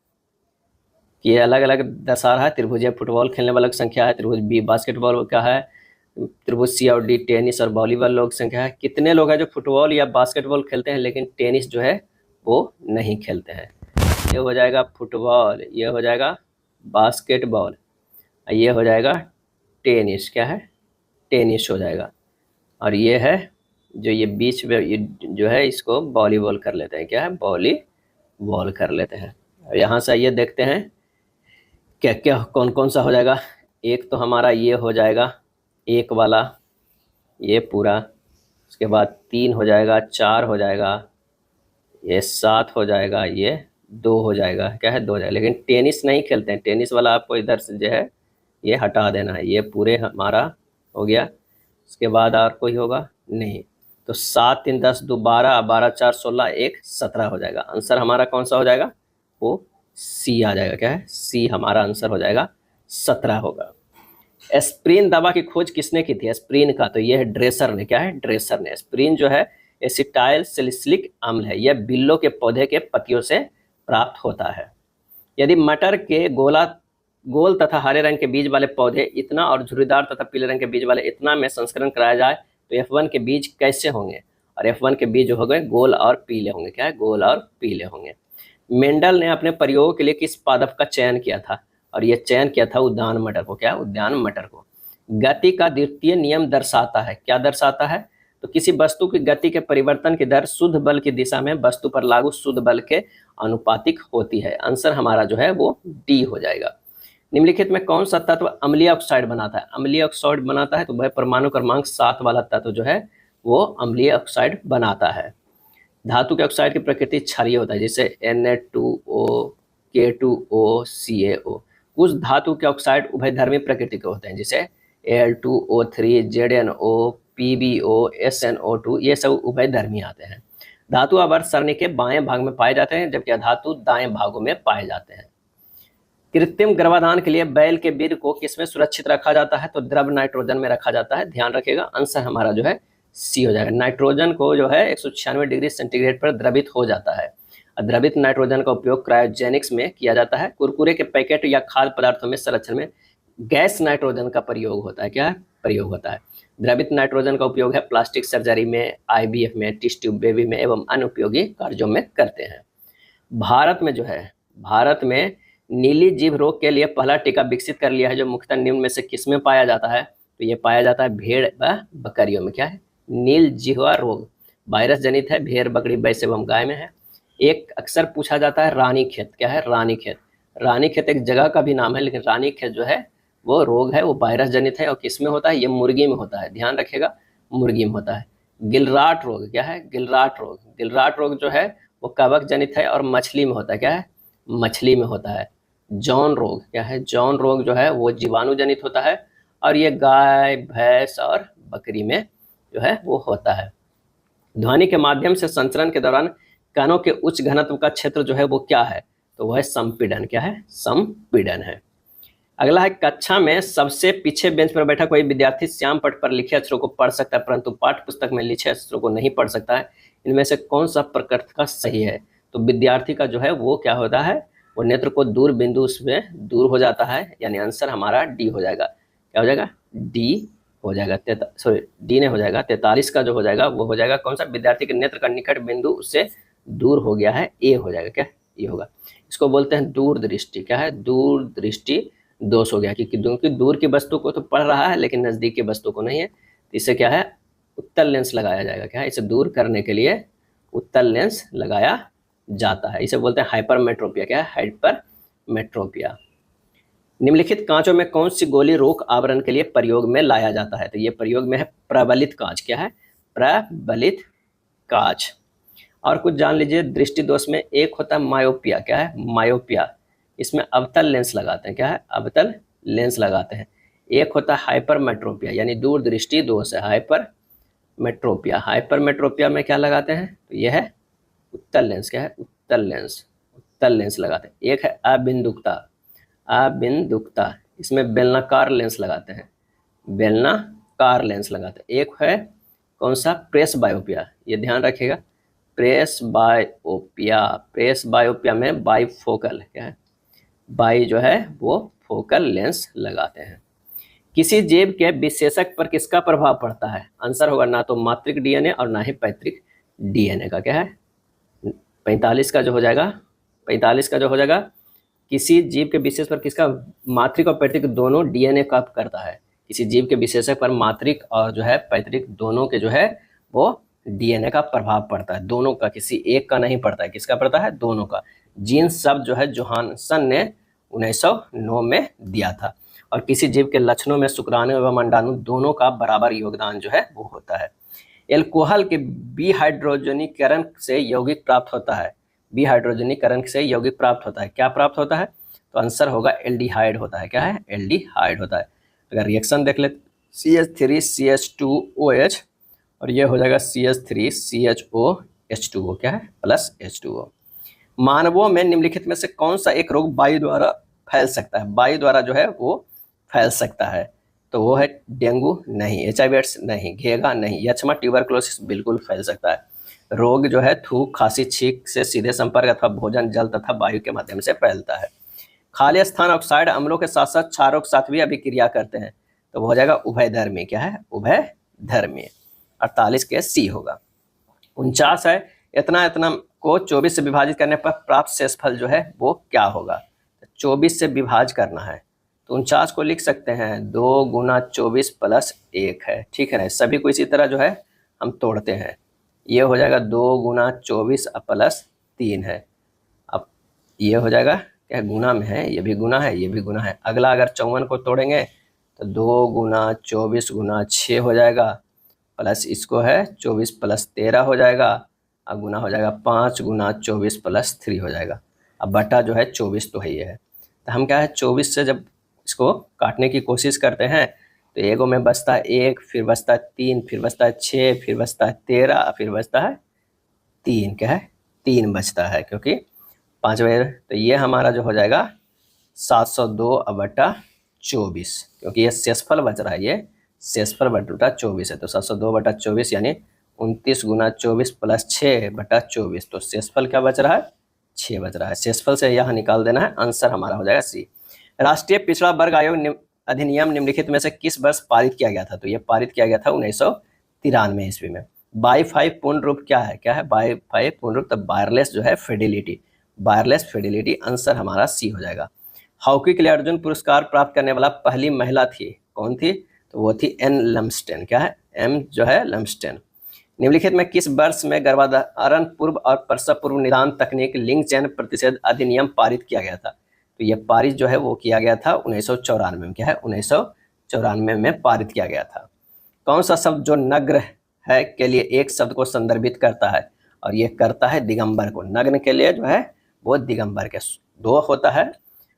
Speaker 1: कि ये अलग अलग दर्शा रहा है, त्रिभुज फुटबॉल खेलने वालों की संख्या है, त्रिभुज बी बास्केटबॉल का है, त्रिभुज सी और डी टेनिस और वॉलीबॉल लोग संख्या है, कितने लोग हैं जो फुटबॉल या बास्केटबॉल खेलते हैं लेकिन टेनिस जो है वो नहीं खेलते हैं, ये हो जाएगा फुटबॉल, ये हो जाएगा बास्केटबॉल, ये हो जाएगा टेनिस, क्या है, टेनिस हो जाएगा, और ये है जो ये बीच में ये जो है इसको वॉलीबॉल कर लेते हैं, क्या है, वॉलीबॉल कर लेते हैं। और यहाँ से ये देखते हैं क्या क्या कौन कौन सा हो जाएगा, एक तो हमारा ये हो जाएगा एक वाला, ये पूरा, उसके बाद 3 हो जाएगा, 4 हो जाएगा, ये 7 हो जाएगा, ये 2 हो जाएगा, क्या है, 2 हो जाएगा, लेकिन टेनिस नहीं खेलते हैं, टेनिस वाला आपको इधर से जो है ये हटा देना है, ये पूरे हमारा हो गया, उसके बाद और कोई होगा नहीं, तो 7 3 10 2 12, 12 4 16 1 17 हो जाएगा, आंसर हमारा कौन सा हो जाएगा, वो सी आ जाएगा, क्या है, सी हमारा आंसर हो जाएगा, 17 होगा। एस्प्रिन दवा की खोज किसने की थी, एस्प्रिन का, तो ये है ड्रेसर ने, क्या है, ड्रेसर ने। एस्प्रिन जो है एसिटाइल सैलिसिलिक अम्ल है, यह बिल्लों के पौधे के पत्तियों से प्राप्त होता है, यदि मटर के गोल तथा हरे रंग के बीज वाले पौधे इतना और झुर्रीदार तथा पीले रंग के बीज वाले इतना में संस्करण कराया जाए तो F1 के बीज कैसे होंगे? और F1 के बीज जो हो गए गोल और पीले होंगे। क्या है? गोल और पीले होंगे। मेंडल ने अपने प्रयोग के लिए किस पादप का चयन किया था? और यह चयन किया था उद्यान मटर को। क्या? उद्यान मटर को। गति का द्वितीय नियम दर्शाता है। क्या दर्शाता है? तो किसी वस्तु की गति के परिवर्तन की दर शुद्ध बल की दिशा में वस्तु पर लागू शुद्ध बल के अनुपातिक होती है। आंसर हमारा जो है वो डी हो जाएगा। निम्नलिखित में कौन सा तत्व अम्लीय ऑक्साइड बनाता है? अम्लीय ऑक्साइड बनाता है तो वह परमाणु क्रमांक 7 वाला तत्व जो है वो अम्लीय ऑक्साइड बनाता है। धातु के ऑक्साइड की प्रकृति क्षारीय होता है, जैसे Na2O, K2O, CaO। कुछ धातु के ऑक्साइड उभयधर्मी प्रकृति के होते हैं, जैसे Al2O3, ZnO, PbO, SnO2, ये सब उभयधर्मी आते हैं। धातु आवर्त सरणी के बाएं भाग में पाए जाते हैं, जबकि अधातु दाएं भागों में पाए जाते हैं। कृत्रिम गर्भाधान के लिए बैल के वीर्य को किसमें सुरक्षित रखा जाता है? तो द्रव नाइट्रोजन में रखा जाता है। ध्यान रखिएगा, आंसर हमारा जो है सी हो जाएगा। नाइट्रोजन को जो है 196 डिग्री सेंटीग्रेड पर द्रवित हो जाता है। द्रवित नाइट्रोजन का उपयोग क्रायोजेनिक्स में किया जाता है। कुरकुरे के पैकेट या खाद्य पदार्थों में संरक्षण में गैस नाइट्रोजन का प्रयोग होता है। क्या है? प्रयोग होता है। द्रवित नाइट्रोजन का उपयोग है प्लास्टिक सर्जरी में, IVF में, टिश्यू ट्यूब बेबी में एवं अन्य उपयोगी कार्यों में करते हैं। भारत में जो है, भारत में नीली जीभ रोग के लिए पहला टीका विकसित कर लिया है, जो मुख्यतः निम्न में से किसमें पाया जाता है? तो ये पाया जाता है भेड़ व बकरियों में। क्या है? नील जिह्वा रोग वायरस जनित है, भेड़, बकरी, भैंस एवं गाय में है। एक अक्सर पूछा जाता है रानीखेत। क्या है? रानीखेत। रानीखेत एक जगह का भी नाम है, लेकिन रानीखेत जो है वो रोग है, वो वायरस जनित है और किसमें होता है? ये मुर्गी में होता है। ध्यान रखिएगा, मुर्गी में होता है। गिलराट रोग। क्या है? गिलराट रोग। गिलराट रोग जो है वो कवक जनित है और मछली में होता है। क्या है? मछली में होता है। जॉन रोग। क्या है? जॉन रोग जो है वो जीवाणु जनित होता है और ये गाय, भैंस और बकरी में जो है वो होता है। ध्वनि के माध्यम से संचरण के दौरान कणों के उच्च घनत्व का क्षेत्र जो है वो क्या है? तो वह है संपीड़न। क्या है? संपीड़न है। अगला है, कक्षा में सबसे पीछे बेंच पर बैठा कोई विद्यार्थी श्याम पट पर लिखे अक्षरों को पढ़ सकता है, परंतु पाठ्य पुस्तक में लिखे अक्षरों को नहीं पढ़ सकता है। इनमें से कौन सा प्रकृत का सही है? तो विद्यार्थी का जो है वो क्या होता है? वो नेत्र को दूर बिंदु में दूर हो जाता है, यानी आंसर हमारा डी हो जाएगा। क्या हो जाएगा? डी हो जाएगा। डी ने हो जाएगा। 43 का जो हो जाएगा वो हो जाएगा कौन सा? विद्यार्थी के नेत्र का निकट बिंदु उससे दूर हो गया है, ए हो जाएगा। क्या? ये होगा। इसको बोलते हैं दूरदृष्टि। क्या है? दूरदृष्टि दोष हो गया, क्योंकि दूर की वस्तु को तो पढ़ रहा है लेकिन नजदीक की वस्तु को नहीं है। इससे क्या है? उत्तल लेंस लगाया जाएगा। क्या है? इसे दूर करने के लिए उत्तल लेंस लगाया जाता है। इसे बोलते हैं हाइपरमेट्रोपिया। क्या है? हाइपरमेट्रोपिया। निम्नलिखित कांचों में कौन सी गोली रोग आवरण के लिए प्रयोग में लाया जाता है? तो ये प्रयोग में है प्रबलित कांच। क्या है? प्रबलित कांच। और कुछ जान लीजिए। दृष्टि दोष में एक होता है मायोपिया। क्या है? मायोपिया। इसमें अवतल लेंस लगाते हैं। क्या है? अवतल लेंस लगाते हैं। एक होता है हाइपरमेट्रोपिया, यानी दूरदृष्टि दोष है हाइपरमेट्रोपिया। हाइपरमेट्रोपिया में क्या लगाते हैं? तो यह है उत्तल लेंस। क्या है? उत्तल लेंस। उत्तल लेंस लगाते हैं। एक है अबिंदुकता। अबिंदुकता, इसमें बेलनाकार लेंस लगाते हैं। बेलनाकार लेंस लगाते हैं। एक है कौन सा? प्रेस बायोपिया। ये ध्यान रखिएगा, प्रेस बायोपिया। प्रेस बायोपिया में बाईफोकल। क्या है? बाई जो है वो फोकल लेंस लगाते हैं। किसी जीव के विशेषक पर किसका प्रभाव पड़ता है? आंसर होगा ना तो मातृक DNA और ना ही पैतृक DNA का। क्या है? 45 का जो हो जाएगा, 45 का जो हो जाएगा, किसी जीव के विशेष पर किसका? मातृक और पैतृक दोनों DNA का करता है। किसी जीव के विशेषक पर मातृक और जो है पैतृक दोनों के जो है वो DNA का प्रभाव पड़ता है। दोनों का, किसी एक का नहीं पड़ता है। किसका पड़ता है? दोनों का। जीन शब्द जो है जोहानसन ने 1909 में दिया था। और किसी जीव के लक्षणों में शुक्राणु एवं अंडाणु दोनों का बराबर योगदान जो है वो होता है। एल्कोहल के विहाइड्रोजनीकरण से यौगिक प्राप्त होता है। विहाइड्रोजनीकरण से यौगिक प्राप्त होता है। क्या प्राप्त होता है? तो आंसर होगा एल्डिहाइड होता है। क्या है? एल्डिहाइड होता है। अगर रिएक्शन देख ले, CH3CH2OH और ये हो जाएगा CH3CHOH2O। क्या है? Plus H2O। मानवों में निम्नलिखित में से कौन सा एक रोग वायु द्वारा फैल सकता है? वायु द्वारा जो है वो फैल सकता है। तो वो है डेंगू नहीं, HIV एड्स नहीं, घेगा नहीं, यक्ष्मा, ट्यूबरकुलोसिस बिल्कुल फैल सकता है। रोग जो है थूक, खांसी, छींक से सीधे संपर्क अथवा भोजन, जल तथा वायु के माध्यम से फैलता है। खाली स्थान ऑक्साइड अम्लों के साथ साथ क्षारों के साथ भी अभिक्रिया करते हैं, तो वो हो जाएगा उभयधर्मी। क्या है? उभयधर्मी। 48 के सी होगा। 49 है, इतना इतना को 24 से विभाजित करने पर प्राप्त शेषफल जो है वो क्या होगा? 24 से विभाज करना है, तो 49 को लिख सकते हैं 2 गुना 24 प्लस 1 है। ठीक है ना? सभी को इसी तरह जो है हम तोड़ते हैं। ये हो जाएगा 2 गुना 24 प्लस 3 है। अब ये हो जाएगा, क्या गुना में है, ये भी गुना है, ये भी गुना है। अगला अगर 54 को तोड़ेंगे तो 2 गुना 24 गुना 6 हो जाएगा, प्लस इसको है 24 प्लस 13 हो जाएगा। अब गुना हो जाएगा 5 गुना 24 प्लस 3 हो जाएगा। अब बटा जो है 24 तो है, ये है। तो हम क्या है 24 से जब इसको काटने की कोशिश करते हैं तो एगो में बचता है 1, फिर बचता है 3, फिर बचता है 6, फिर बचता है 13, फिर बचता है 3। क्या है? 3 बचता है, क्योंकि 5 बजे। तो ये हमारा जो हो जाएगा 702 बटा 24, क्योंकि ये शेषफल बच रहा है, ये शेषफल बटा 24 है। तो 702 बटा 24 यानी 29 गुना 24 प्लस 6 बटा 24। तो शेषफल क्या बच रहा है? 6 बच रहा है। शेषफल से यहाँ निकाल देना है, आंसर हमारा हो जाएगा सी। राष्ट्रीय पिछड़ा वर्ग आयोग अधिनियम निम्नलिखित में से किस वर्ष पारित किया गया था? तो ये पारित किया गया था 1993 ईस्वी में। बाई-फाई पूर्ण रूप क्या है? क्या है बाई-फाई पूर्ण रूप? तो वायरलेस जो है फिडेलिटी, वायरलेस फिडेलिटी। आंसर हमारा सी हो जाएगा। हॉकी के लिए अर्जुन पुरस्कार प्राप्त करने वाला पहली महिला थी, कौन थी? तो वो थी एन लम्स्टेन। क्या है? एम जो है लम्स्टेन। निम्नलिखित में किस वर्ष में गर्भाधारण पूर्व और प्रसव पूर्व निदान तकनीक लिंग चयन प्रतिषेध अधिनियम पारित किया गया था? तो ये पारित जो है वो किया गया था 1994 में। क्या है? 1994 में पारित किया गया था। कौन सा शब्द जो नग्न है के लिए एक शब्द को संदर्भित करता है? और ये करता है दिगंबर को। नग्न के लिए जो है वो दिगंबर के दो होता है,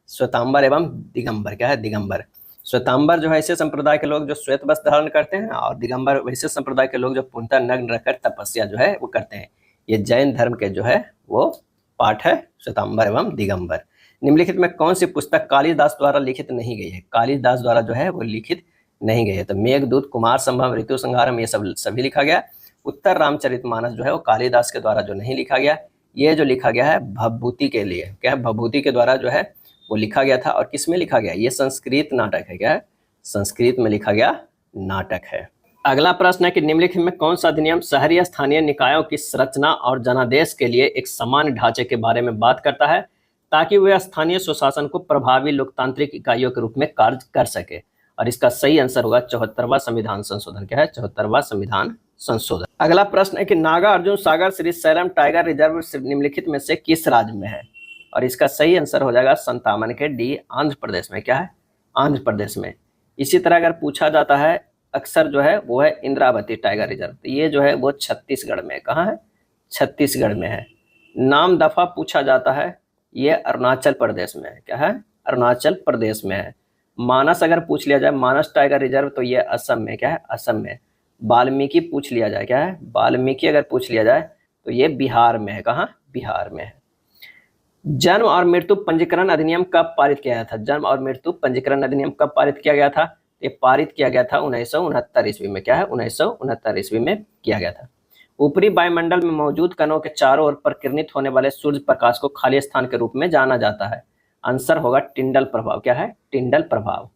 Speaker 1: श्वेतांबर एवं दिगंबर। क्या है? दिगंबर। श्वेतांबर जो है ऐसे संप्रदाय के लोग जो श्वेत वस्त्र धारण करते हैं, और दिगंबर वैसे संप्रदाय के लोग जो पूर्णतः नग्न रहकर तपस्या जो है वो करते हैं। ये जैन धर्म के जो है वो पाठ है, श्वेतांबर एवं दिगंबर। निम्नलिखित में कौन सी पुस्तक कालिदास द्वारा लिखित नहीं गई है? कालिदास द्वारा जो है वो लिखित नहीं गई है। तो मेघदूत, कुमार संभव, ऋतु संहारम, ये सब सभी लिखा गया। उत्तर रामचरितमानस जो है वो कालिदास के द्वारा जो नहीं लिखा गया। ये जो लिखा गया है भभूति के लिए, क्या है? भभूति के द्वारा जो है वो लिखा गया था। और किस में लिखा गया? ये संस्कृत नाटक है। क्या है? संस्कृत में लिखा गया नाटक है। अगला प्रश्न है कि निम्नलिखित में कौन सा अधिनियम शहरी स्थानीय निकायों की संरचना और जनादेश के लिए एक समान ढांचे के बारे में बात करता है, ताकि वे स्थानीय स्वशासन को प्रभावी लोकतांत्रिक इकाइयों के रूप में कार्य कर सके? और इसका सही आंसर होगा 74वां संविधान संशोधन। क्या है? 74वां संविधान संशोधन। अगला प्रश्न है कि नागार्जुन सागर श्रीशैलम टाइगर रिजर्व निम्नलिखित में से किस राज्य में है? और इसका सही आंसर हो जाएगा 57 के डी, आंध्र प्रदेश में। क्या है? आंध्र प्रदेश में। इसी तरह अगर पूछा जाता है अक्सर जो है वो है इंद्रावती टाइगर रिजर्व, तो ये जो है वो छत्तीसगढ़ में। कहाँ है? छत्तीसगढ़ में है। नाम दफा पूछा जाता है, ये अरुणाचल प्रदेश में है। क्या है? अरुणाचल प्रदेश में है। मानस अगर पूछ लिया जाए, मानस टाइगर रिजर्व, तो ये असम में। क्या है? असम में। वाल्मीकि पूछ लिया जाए, क्या है? वाल्मीकि अगर पूछ लिया जाए तो ये बिहार में है। कहाँ? बिहार में है। जन्म और मृत्यु पंजीकरण अधिनियम कब पारित किया गया था? जन्म और मृत्यु पंजीकरण अधिनियम कब पारित किया गया था? ये पारित किया गया था 1969 ईस्वी में। क्या है? 1969 ईस्वी में किया गया था। ऊपरी वायुमंडल में मौजूद कणों के चारों ओर प्रकीर्णित होने वाले सूर्य प्रकाश को खाली स्थान के रूप में जाना जाता है। आंसर होगा टिंडल प्रभाव। क्या है? टिंडल प्रभाव।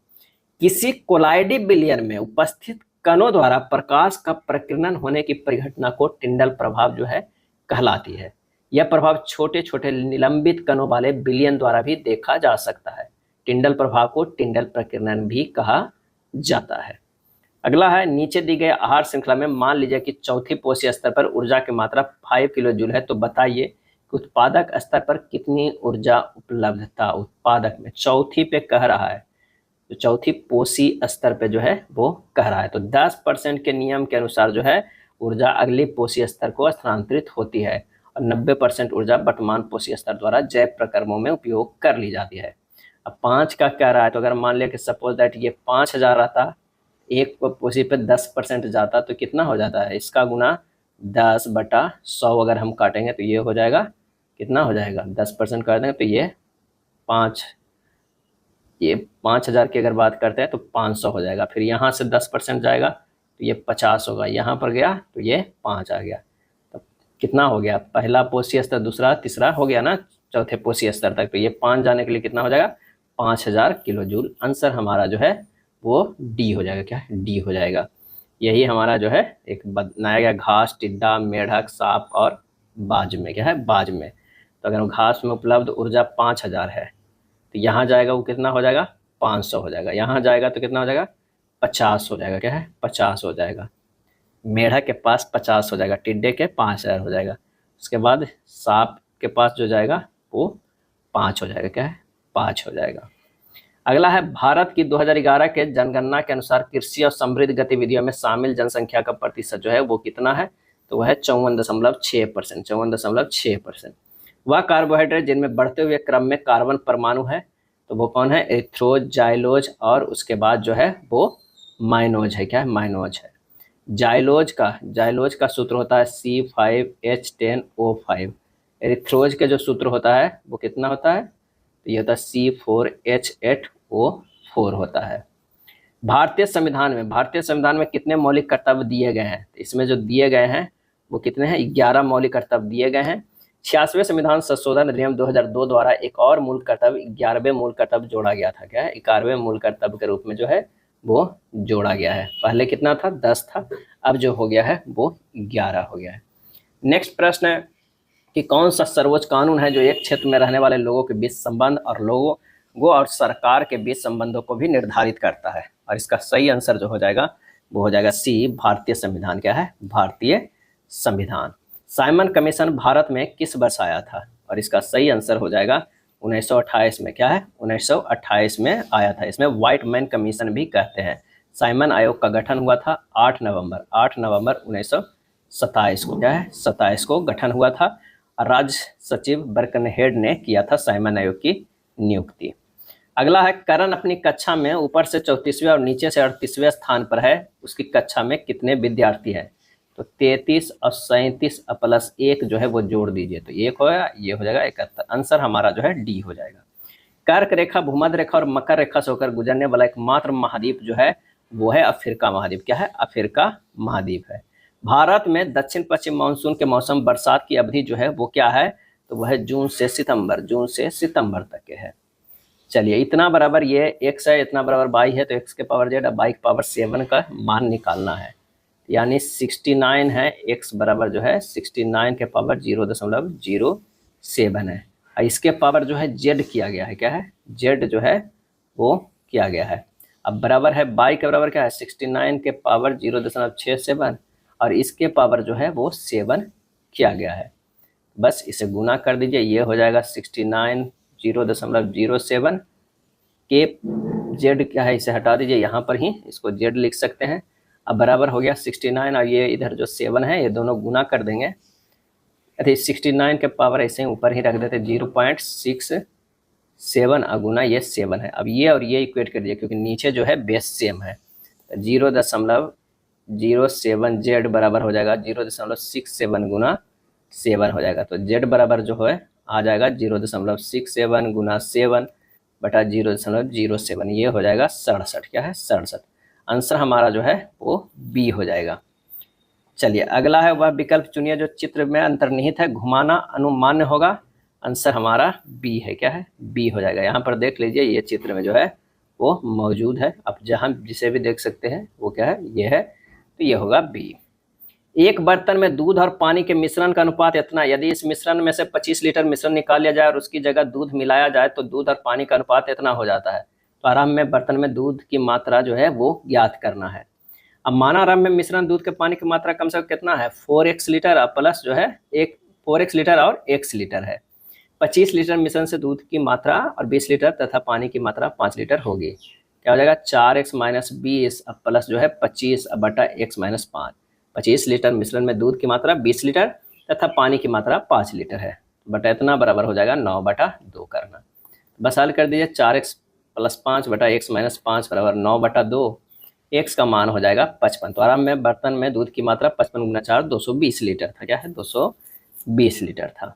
Speaker 1: किसी कोलाइडी विलयन में उपस्थित कणों द्वारा प्रकाश का प्रकीर्णन होने की परिघटना को टिंडल प्रभाव जो है कहलाती है। यह प्रभाव छोटे छोटे निलंबित कणों वाले विलयन द्वारा भी देखा जा सकता है। टिंडल प्रभाव को टिंडल प्रकीर्णन भी कहा जाता है। अगला है, नीचे दी गई आहार श्रृंखला में मान लीजिए कि चौथी पोषी स्तर पर ऊर्जा की मात्रा 5 किलो जूल है, तो बताइए कि उत्पादक स्तर पर कितनी ऊर्जा उपलब्धता उत्पादक में चौथी पे कह रहा है, तो चौथी पोषी स्तर पे जो है वो कह रहा है। तो 10% के नियम के अनुसार जो है ऊर्जा अगली पोषी स्तर को स्थानांतरित होती है और 90% ऊर्जा वर्तमान पोषी स्तर द्वारा जैव प्रक्रमों में उपयोग कर ली जाती है। अब 5 का कह रहा है, तो अगर मान लिया कि सपोज दैट ये 5000 आता, एक पोषी पे 10% जाता तो कितना हो जाता है? इसका गुना 10/100 अगर हम काटेंगे तो ये हो जाएगा, कितना हो जाएगा? 10% कर देंगे तो ये 5000 की अगर बात करते हैं तो 500 हो जाएगा। फिर यहाँ से 10% जाएगा तो ये 50 होगा, यहाँ पर गया तो ये 5 आ गया। तो कितना हो गया? पहला पोषी स्तर, दूसरा, तीसरा हो गया ना, चौथे पोषी स्तर तक। तो ये 5 जाने के लिए कितना हो जाएगा? 5000 किलो जूल। आंसर हमारा जो है वो डी हो जाएगा। क्या है? डी हो जाएगा। यही हमारा जो है एक बनाया गया घास, टिड्डा, मेढक, सांप और बाज में। क्या है? बाज में। तो अगर घास में उपलब्ध ऊर्जा 5000 है तो यहाँ जाएगा वो कितना हो जाएगा? 500 हो जाएगा। यहाँ जाएगा तो कितना हो जाएगा? 50 हो जाएगा। क्या है? 50 हो जाएगा। मेढक के पास 50 हो जाएगा, टिड्डे के 5000 हो जाएगा। उसके बाद सांप के पास जो जाएगा वो 5 हो जाएगा। क्या है? 5 हो जाएगा। अगला है भारत की 2011 के जनगणना के अनुसार कृषि और समृद्ध गतिविधियों में शामिल जनसंख्या का प्रतिशत जो है वो कितना है? तो वह है 54.6%। 54.6%। वह कार्बोहाइड्रेट जिनमें बढ़ते हुए क्रम में कार्बन परमाणु है तो वो कौन है? एरिथ्रोज, जाइलोज और उसके बाद जो है वो माइनोज है। क्या है? माइनोज है। जाइलोज का सूत्र होता है C5H10O5। एरिथ्रोज के जो सूत्र होता है वो कितना होता है? तो ये होता है C4H8O4 होता है। भारतीय संविधान में कितने मौलिक कर्तव्य दिए गए हैं? इसमें जो दिए गए हैं वो कितने हैं? 11 मौलिक कर्तव्य दिए गए हैं। 86वें संविधान संशोधन अधिनियम 2002 द्वारा एक और मूल कर्तव्य 11वें मूल कर्तव्य जोड़ा गया था। क्या है? 11वें मूल कर्तव्य के रूप में जो है वो जोड़ा गया है। पहले कितना था? 10 था, अब जो हो गया है वो 11 हो गया है। नेक्स्ट प्रश्न है कि कौन सा सर्वोच्च कानून है जो एक क्षेत्र में रहने वाले लोगों के बीच संबंध और लोगों और सरकार के बीच संबंधों को भी निर्धारित करता है? और इसका सही आंसर जो हो जाएगा वो हो जाएगा सी, भारतीय संविधान। क्या है? भारतीय संविधान। साइमन कमीशन भारत में किस वर्ष आया था? और इसका सही आंसर हो जाएगा 1928 में। क्या है? 1928 में आया था। इसमें व्हाइट मैन कमीशन भी कहते हैं। साइमन आयोग का गठन हुआ था 8 नवंबर 1927 को। क्या है? 27 को गठन हुआ था। राज्य सचिव बर्कनहेड ने किया था साइमन आयोग की नियुक्ति। अगला है करण अपनी कक्षा में ऊपर से 34वें और नीचे से 38वें स्थान पर है, उसकी कक्षा में कितने विद्यार्थी हैं? तो 33 और 37 प्लस 1 जो है वो जोड़ दीजिए तो 1 होगा, ये हो जाएगा 71। आंसर हमारा जो है डी हो जाएगा। कर्क रेखा, भूमध्य रेखा और मकर रेखा से होकर गुजरने वाला एकमात्र महाद्वीप जो है वो है अफ्रीका महाद्वीप। क्या है? अफ्रीका महाद्वीप है। भारत में दक्षिण पश्चिम मानसून के मौसम बरसात की अवधि जो है वो क्या है? तो वह जून से सितंबर तक के है। चलिए, इतना बराबर ये x है, इतना बराबर y है, तो x के पावर z और y के पावर 7 का मान निकालना है। यानी 69 है, x बराबर जो है 69 के पावर 0.07 है। इसके पावर जो है z किया गया है। क्या है? z जो है वो किया गया है। अब बराबर है y के बराबर क्या है? 69 के पावर 0.67 और इसके पावर जो है वो 7 किया गया है। बस इसे गुना कर दीजिए, ये हो जाएगा 69 0.07 के z क्या है इसे हटा दीजिए, यहाँ पर ही इसको z लिख सकते हैं। अब बराबर हो गया 69 और ये इधर जो 7 है ये दोनों गुना कर देंगे। अरे 69 के पावर ऐसे ही ऊपर ही रख देते 0.67 अगुना ये 7 है। अब ये और ये इक्वेट कर दिए क्योंकि नीचे जो है बेस सेम है। 0.07 z बराबर हो जाएगा 0.67 गुना 7 हो जाएगा। तो z बराबर जो है आ जाएगा 0.67 गुना 7 बटा 0.07, ये हो जाएगा 67। क्या है? 67। आंसर हमारा जो है वो बी हो जाएगा। चलिए, अगला है वह विकल्प चुनिए जो चित्र में अंतर्निहित है, घुमाना अनुमान्य होगा। आंसर हमारा बी है। क्या है? बी हो जाएगा। यहाँ पर देख लीजिए, ये चित्र में जो है वो मौजूद है। आप जहाँ जिसे भी देख सकते हैं वो क्या है? ये है, तो ये होगा बी। एक बर्तन में दूध और पानी के मिश्रण का अनुपात इतना, यदि इस मिश्रण में से 25 लीटर मिश्रण निकाल लिया जाए और उसकी जगह दूध मिलाया जाए तो दूध और पानी का अनुपात इतना हो जाता है। तो आराम में बर्तन में दूध की मात्रा जो है वो ज्ञात करना है। अब माना आराम में मिश्रण दूध के पानी की मात्रा कम से कम कितना है? 4x लीटर प्लस जो है 4x लीटर और x लीटर है। 25 लीटर मिश्रण से दूध की मात्रा और 20 लीटर तथा पानी की मात्रा 5 लीटर होगी। क्या हो जाएगा? 4x माइनस 20 प्लस जो है 25 बटा x माइनस 5। 25 लीटर मिश्रण में दूध की मात्रा 20 लीटर तथा पानी की मात्रा 5 लीटर है, बटा इतना बराबर हो जाएगा 9/2 करना। बस हल कर दीजिए, 4x प्लस 5 बटा x माइनस 5 बराबर 9/2। x का मान हो जाएगा 55। तो आराम में बर्तन में दूध की मात्रा 55 गुना 4 220 लीटर था। क्या है? 220 लीटर था।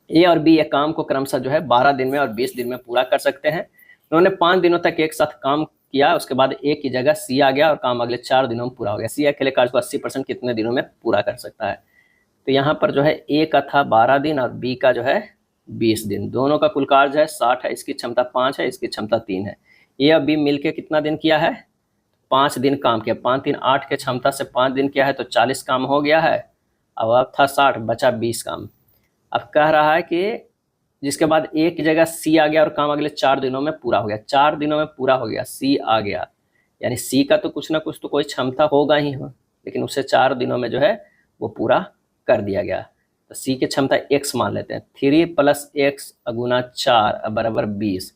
Speaker 1: ए और बी एक काम को क्रमशः जो है 12 दिन में और 20 दिन में पूरा कर सकते हैं। उन्होंने 5 दिनों तक एक साथ काम किया, उसके बाद ए की जगह सी आ गया और काम अगले 4 दिनों में पूरा हो गया। सी अकेले कार्य को 80% कितने दिनों में पूरा कर सकता है? तो यहाँ पर जो है ए का था 12 दिन और बी का जो है 20 दिन। दोनों का कुल कार्य है 60 है, इसकी क्षमता 5 है, इसकी क्षमता 3 है। ए और बी मिलके कितना दिन किया है? 5 दिन काम किया। 5 3 8 के क्षमता से 5 दिन किया है तो 40 काम हो गया है। अब था 60, बचा 20 काम। अब कह रहा है कि जिसके बाद ए की जगह सी आ गया और काम अगले 4 दिनों में पूरा हो गया। 4 दिनों में पूरा हो गया, सी आ गया, यानी सी का तो कुछ ना कुछ तो कोई क्षमता होगा ही हो, लेकिन उसे 4 दिनों में जो है वो पूरा कर दिया गया। तो सी की क्षमता x मान लेते हैं। 3 + x गुना 4 बराबर 20,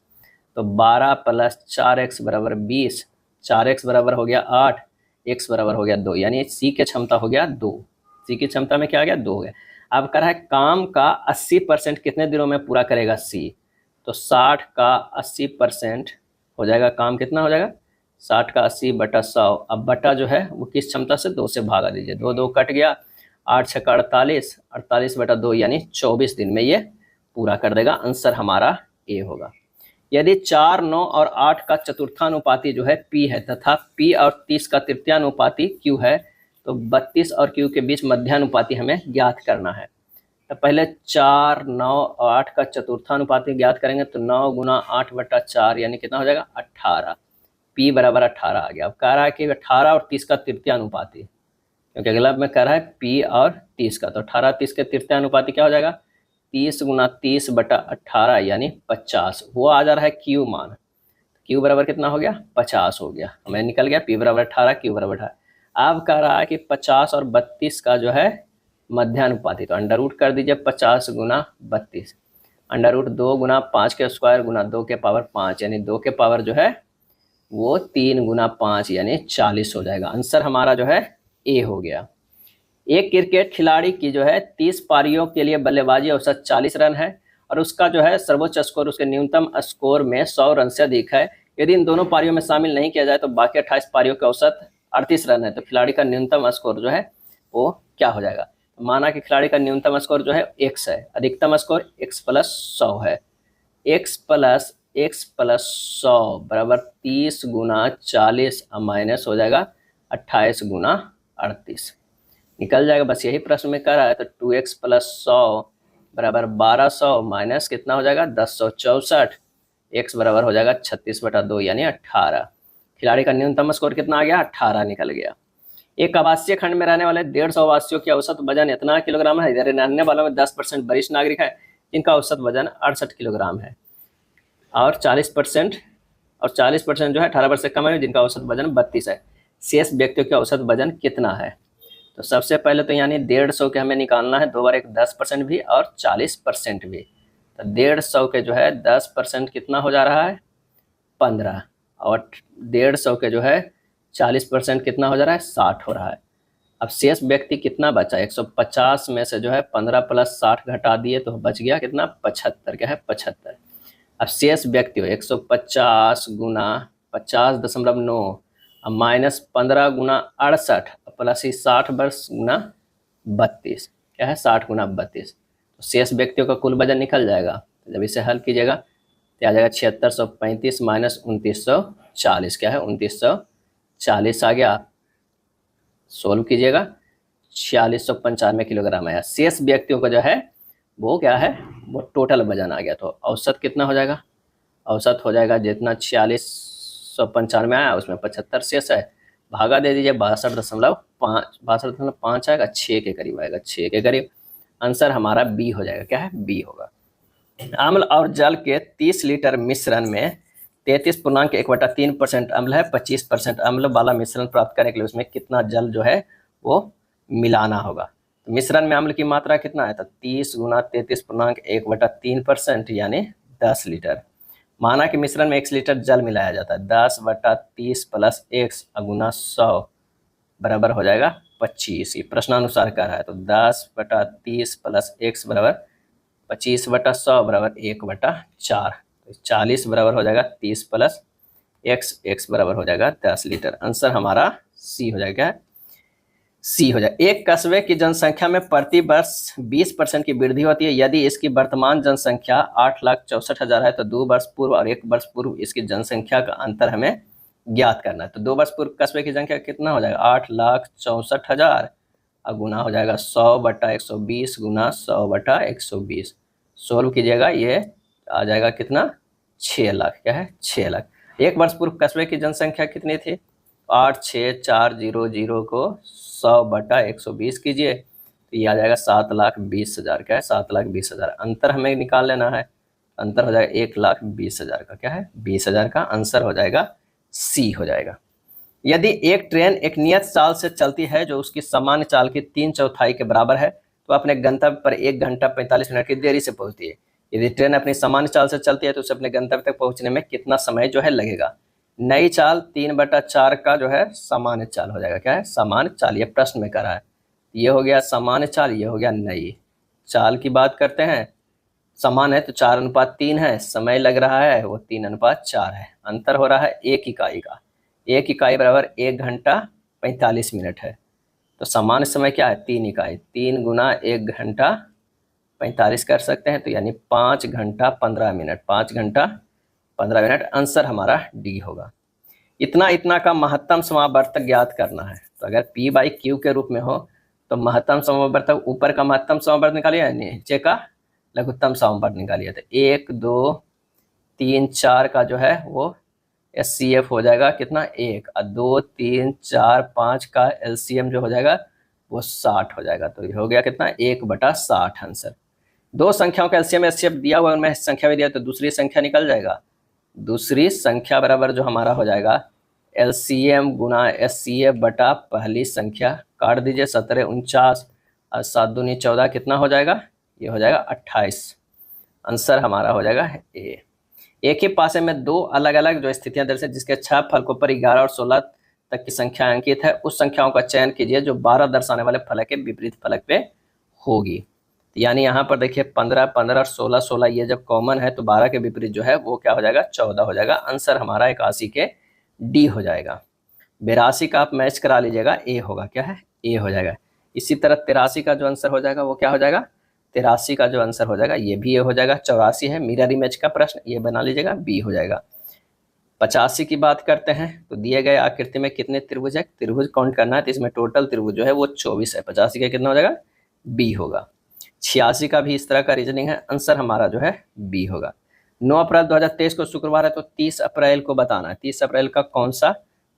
Speaker 1: तो 12 + 4x बराबर 20। 4x बराबर हो गया 8, x बराबर हो गया 2, यानी सी की क्षमता हो गया 2। सी की क्षमता में क्या आ गया? 2 हो गया। अब कह रहा है काम का 80% कितने दिनों में पूरा करेगा सी? तो 60 का 80% हो जाएगा, काम कितना हो जाएगा? 60 का 80 बटा 100। अब बटा जो है वो किस क्षमता से? 2 से भागा दीजिए, 2 2 कट गया, 8 6 48, 48 बटा 2 यानी 24 दिन में ये पूरा कर देगा। आंसर हमारा ए होगा। यदि 4 9 और 8 का चतुर्थानुपाती जो है p है तथा p और 30 का तृतीयानुपाती q है, तो 32 और q के बीच मध्यानुपाती हमें ज्ञात करना है। तो पहले 4 9 और 8 का चतुर्थानुपाती ज्ञात करेंगे, तो 9 गुना 8 बटा 4 यानी कितना हो जाएगा? 18। p बराबर 18 आ गया। अब कह रहा है कि 18 और 30 का तृतीयानुपाती, क्योंकि अगला में कह रहा है p और 30 का, तो 18 30 के तृतीयानुपाती क्या हो जाएगा? 30 गुना 30 बटा 18 यानी 50। वो आ जा रहा है क्यू मान। क्यू बराबर कितना हो गया? 50 हो गया। हमें निकल गया p बराबर 18, क्यू बराबर 18। अब कह रहा है कि 50 और 32 का जो है मध्यानुपाती, तो अंडर रूट कर दीजिए 50 गुना 32। अंडर रूट 2 गुना 5 के स्क्वायर गुना 2 के पावर 5, यानी 2 के पावर जो है वो 3 गुना 5 यानी 40 हो जाएगा। आंसर हमारा जो है ए हो गया। एक क्रिकेट खिलाड़ी की जो है 30 पारियों के लिए बल्लेबाजी औसत 40 रन है और उसका जो है सर्वोच्च स्कोर उसके न्यूनतम स्कोर में 100 रन से अधिक है। यदि इन दोनों पारियों में शामिल नहीं किया जाए तो बाकी 28 पारियों के औसत 38 रन है, तो खिलाड़ी का न्यूनतम स्कोर जो है वो क्या हो जाएगा? तो माना कि खिलाड़ी का न्यूनतम स्कोर जो है x है, अधिकतम स्कोर x + 100 है। x + 100 बराबर 30 गुना 40 माइनस हो जाएगा 28 गुना 38, निकल जाएगा। बस यही प्रश्न में कर रहा है। तो 2x + 100 बराबर 1200 माइनस कितना हो जाएगा? 1064। x बराबर हो जाएगा 36 बटा 2 यानी 18। खिलाड़ी का न्यूनतम स्कोर कितना आ गया? 18 निकल गया। एक आवासीय खंड में रहने वाले 150 वासियों की औसत वजन इतना किलोग्राम है। इधर रहने वालों में 10% वरिष्ठ नागरिक है जिनका औसत वजन 68 किलोग्राम है, और 40% जो है 18 वर्ष से कम है जिनका औसत वजन 32 है। शेष व्यक्तियों का औसत वजन कितना है? तो सबसे पहले तो यानी 150 के हमें निकालना है, 2 बार एक 10% भी और 40% भी। तो 150 के जो है 10% कितना हो जा रहा है? 15, और 150 के जो है 40% कितना हो जा रहा है? 60 हो रहा है। अब शेष व्यक्ति कितना बचा? 150 में से जो है 15 + 60 घटा दिए तो बच गया कितना? 75। क्या है? 75। अब शेष व्यक्ति 150 गुना 50.9 माइनस 15 गुना 68 प्लस ही 60 वर्ष गुना 32, क्या है? 60 गुना 32, तो शेष व्यक्तियों का कुल वजन निकल जाएगा। तो जब इसे हल कीजिएगा तो आ जाएगा 7635 माइनस 2940, क्या है? 2940 आ गया। सोल्व कीजिएगा 4695 किलोग्राम आया। शेष व्यक्तियों का जो है वो क्या है? वो टोटल वजन आ गया। तो औसत कितना हो जाएगा? औसत हो जाएगा जितना 4695 आया उसमें 75 शेष है, भागा दे दीजिए 62.5 आएगा, 6 के करीब आएगा, 6 के करीब। आंसर हमारा बी हो जाएगा। क्या है? बी होगा। अम्ल और जल के 30 लीटर मिश्रण में 33.1/3% अम्ल है, 25% अम्ल वाला मिश्रण प्राप्त करने के लिए उसमें कितना जल जो है वो मिलाना होगा? तो मिश्रण में अम्ल की मात्रा कितना है? तो 30 गुना 33.1/3% यानी 10 लीटर। माना कि मिश्रण में 1 लीटर जल मिलाया जाता है, 10/30 + x गुना 100 बराबर हो जाएगा 25। ये प्रश्नानुसार कह रहा है। तो 10/30 + x बराबर 25/100 बराबर 1/4, तो 40 बराबर हो जाएगा 30 + x बराबर हो जाएगा 10 लीटर। आंसर हमारा सी हो जाएगा। सी हो जाए। एक कस्बे की जनसंख्या में प्रति वर्ष 20% की वृद्धि होती है। यदि इसकी वर्तमान जनसंख्या 8,64,000 है तो 2 वर्ष पूर्व और 1 वर्ष पूर्व इसकी जनसंख्या का अंतर हमें ज्ञात करना है। तो 2 वर्ष पूर्व कस्बे की संख्या कितना हो जाएगा? 8,64,000 और गुना हो जाएगा 100/120 गुना 100/120। सोल्व कीजिएगा, ये आ जाएगा कितना, 6 लाख। क्या है, 6 लाख। 1 वर्ष पूर्व कस्बे की जनसंख्या कितनी थी, 86400 को 100/120 कीजिए तो ये आ जाएगा 7,20,000। क्या है, 7,20,000। अंतर हमें निकाल लेना है, अंतर हो जाएगा 1,20,000 का। क्या है, 20,000 का। आंसर हो जाएगा सी हो जाएगा। यदि एक ट्रेन एक नियत चाल से चलती है जो उसकी सामान्य चाल की 3/4 के बराबर है तो अपने गंतव्य पर 1 घंटा 45 मिनट की देरी से पहुंचती है। यदि ट्रेन अपनी सामान्य चाल से चलती है तो उसे अपने गंतव्य तक पहुंचने में कितना समय जो है लगेगा। नई चाल 3/4 का जो है सामान्य चाल हो जाएगा। क्या है, सामान्य चाल। ये प्रश्न में करा है, ये हो गया सामान्य चाल, ये हो गया नई चाल की बात करते हैं। समान है तो 4:3 है, समय लग रहा है वो 3:4 है। अंतर हो रहा है 1 इकाई का, 1 इकाई बराबर 1 घंटा 45 मिनट है। तो सामान्य समय क्या है, 3 इकाई, 3 गुना 1 घंटा 45 कर सकते हैं, तो यानी 5 घंटा 15 मिनट, 5 घंटा 15 मिनट। आंसर हमारा डी होगा। इतना का महत्तम समावर्तक ज्ञात करना है। तो अगर P/Q के रूप में हो तो महत्तम समावर्तक, ऊपर का महत्तम समावर्तक निकालिए, नीचे का लघुत्तम समावर्तक निकालिए। तो 1 2 3 4 का जो है वो SCF हो जाएगा कितना, 1, और 2 3 4 5 का LCM जो हो जाएगा वो 60 हो जाएगा। तो ये हो गया कितना, 1/60 आंसर। दो संख्याओं का LCM SCF दिया हुआ है, उनमें संख्या भी दिया तो दूसरी संख्या निकल जाएगा। दूसरी संख्या बराबर जो हमारा हो जाएगा LCM गुना SCF बटा पहली संख्या। काट दीजिए, 17 49 और 7 दूनी 14 कितना हो जाएगा, ये हो जाएगा 28। आंसर हमारा हो जाएगा ए। एक ही पासे में दो अलग अलग जो स्थितियां दर्शाए जिसके 6 फलकों पर 11 और 16 तक की संख्या अंकित है, उस संख्याओं का चयन कीजिए जो 12 दर्शाने वाले फलक के विपरीत फलक पे होगी। यानी यहाँ पर देखिए 15 15 और 16 16 ये जब कॉमन है तो 12 के विपरीत जो है वो क्या हो जाएगा, 14 हो जाएगा। आंसर हमारा 81 के डी हो जाएगा। 82 का आप मैच करा लीजिएगा, ए होगा। क्या है, ए हो जाएगा। इसी तरह 83 का जो आंसर हो जाएगा वो क्या हो जाएगा, 83 का जो आंसर हो जाएगा ये भी ए हो जाएगा। 84 है मिरर इमेज का प्रश्न, ये बना लीजिएगा, बी हो जाएगा। 85 की बात करते हैं तो दिए गए आकृति में कितने त्रिभुज है, त्रिभुज काउंट करना है तो इसमें टोटल त्रिभुज जो है वो 24 है। 85 का कितना हो जाएगा, बी होगा। 86 का भी इस तरह का रीजनिंग है, आंसर हमारा जो है बी होगा। 9 अप्रैल 2023 को शुक्रवार है तो 30 अप्रैल को बताना है, 30 अप्रैल का कौन सा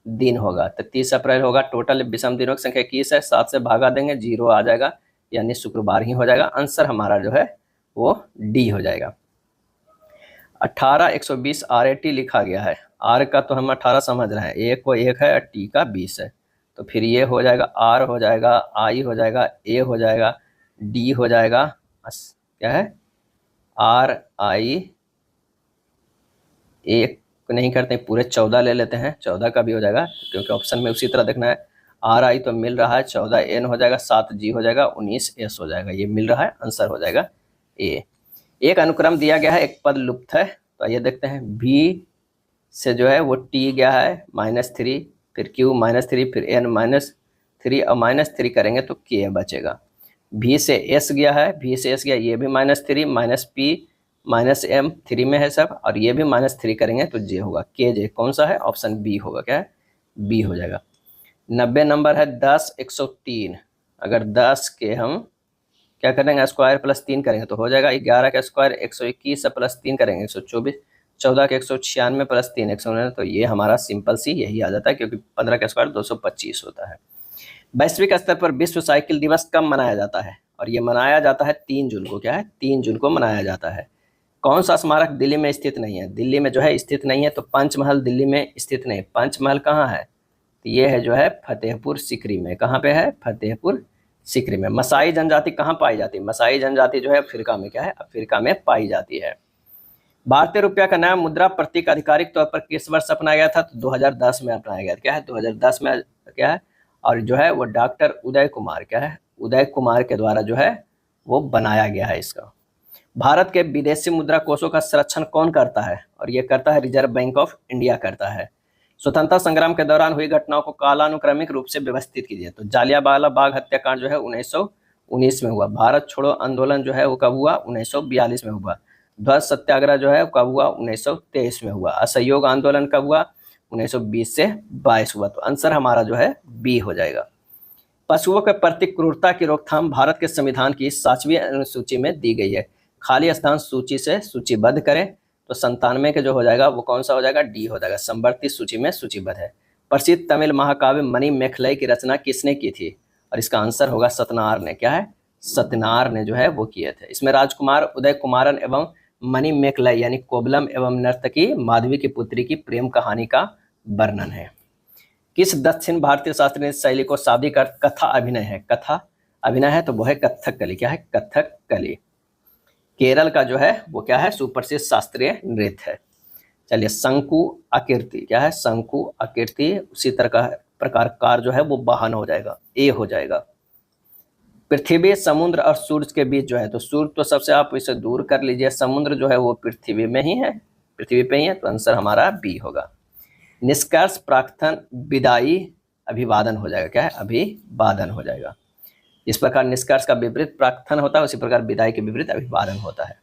Speaker 1: दिन होगा। तो 30 अप्रैल होगा, टोटल विषम दिनों की संख्या 21 है, 7 से भागा देंगे 0 आ जाएगा, यानी शुक्रवार ही हो जाएगा। आंसर हमारा जो है वो डी हो जाएगा। 18 120 RAT लिखा गया है, आर का तो हम 18 समझ रहे हैं, ए को 1 है और टी का 20 है, तो फिर ये हो जाएगा आर हो जाएगा, आई हो जाएगा, ए हो जाएगा, डी हो जाएगा। क्या है, आर आई, एक नहीं करते पूरे 14 ले लेते हैं, 14 का भी हो जाएगा क्योंकि ऑप्शन में उसी तरह देखना है। आर आई तो मिल रहा है 14 एन हो जाएगा, 7 जी हो जाएगा, 19 एस हो जाएगा, ये मिल रहा है। आंसर हो जाएगा ए। एक अनुक्रम दिया गया है, एक पद लुप्त है, तो आइए देखते हैं। भी से जो है वो टी गया है -3, फिर क्यू -3, फिर एन -3 और -3 करेंगे तो के बचेगा। भी से एस गया है, भी से एस गया, ये भी -3 -पी -m 3 में है सब, और ये भी -3 करेंगे तो जे होगा। के जे कौन सा है, ऑप्शन बी होगा। क्या है, बी हो जाएगा। 90 नंबर है 10 103, अगर 10 के हम क्या करेंगे स्क्वायर +3 करेंगे तो हो जाएगा 11 का स्क्वायर 121 +3 करेंगे 124, 14 के 196 +3 199, तो ये हमारा सिंपल सी यही आ जाता है क्योंकि 15 का स्क्वायर 225 होता है। वैश्विक स्तर पर विश्व साइकिल दिवस कब मनाया जाता है, और ये मनाया जाता है 3 जून को। क्या है, 3 जून को मनाया जाता है। कौन सा स्मारक दिल्ली में स्थित नहीं है, दिल्ली में जो है स्थित नहीं है, तो पंचमहल दिल्ली में स्थित नहीं। पंचमहल कहाँ है, तो ये है जो है फतेहपुर सीकरी में। कहाँ पे है, फतेहपुर सीकरी में। मसाई जनजाति कहाँ पाई जाती है, मसाई जनजाति जो है अफ्रीका में, क्या है, अफ्रीका में पाई जाती है। भारतीय रुपया का नया मुद्रा प्रतीक आधिकारिक तौर पर किस वर्ष अपनाया गया था, तो 2010 में अपनाया गया। क्या है, 2010 में क्या है, और जो है वो डॉक्टर उदय कुमार, क्या है, उदय कुमार के द्वारा जो है वो बनाया गया है इसका। भारत के विदेशी मुद्रा कोषों का संरक्षण कौन करता है, और ये करता है रिजर्व बैंक ऑफ इंडिया करता है। स्वतंत्रता संग्राम के दौरान हुई घटनाओं को कालानुक्रमिक रूप से व्यवस्थित कीजिए, तो जालियांवाला बाग हत्याकांड जो है 1919 में हुआ। भारत छोड़ो आंदोलन जो है वो कब हुआ, 1942 में हुआ। ध्वज सत्याग्रह जो है कब हुआ, 1923 में हुआ। असहयोग आंदोलन कब हुआ, 1920 से 22 हुआ। तो आंसर हमारा जो है बी हो जाएगा। पशुओं के प्रति क्रूरता की रोकथाम भारत के संविधान की 7वीं अनुसूची में दी गई है। खाली स्थान सूची से सूचीबद्ध करें, तो 97 के जो हो जाएगा वो कौन सा हो जाएगा, डी हो जाएगा, समवर्ती सूची में सूचीबद्ध है। प्रसिद्ध तमिल महाकाव्य मणिमेखलाई की रचना किसने की थी, और इसका आंसर होगा सतनार ने। क्या है, सतनार ने जो है वो किए थे। इसमें राजकुमार उदय कुमारन एवं मणिमेखलाई यानी कोबलम एवं नर्तकी माधवी की पुत्री की प्रेम कहानी का वर्णन है। किस दक्षिण भारतीय शास्त्रीय शैली को शाब्दिक अर्थ कथा अभिनय है, कथा अभिनय है, तो वो है कथकली। क्या है, कथकली। केरल का जो है वो क्या है, सुप्रसिद्ध शास्त्रीय नृत्य है। चलिए, शंकु आकृति, क्या है, शंकु आकृति, उसी तरह प्रकार कार जो है वो वाहन हो जाएगा, ए हो जाएगा। पृथ्वी, समुद्र और सूर्य के बीच जो है, तो सूर्य तो सबसे आप इसे दूर कर लीजिए, समुद्र जो है वो पृथ्वी में ही है, पृथ्वी पे ही है, तो आंसर हमारा बी होगा। निष्कर्ष, प्रार्थना, विदाई, अभिवादन हो जाएगा। क्या है, अभिवादन हो जाएगा। इस प्रकार निष्कर्ष का विपरीत प्रार्थना होता है, उसी प्रकार विदाई के विपरीत अभिवादन होता है।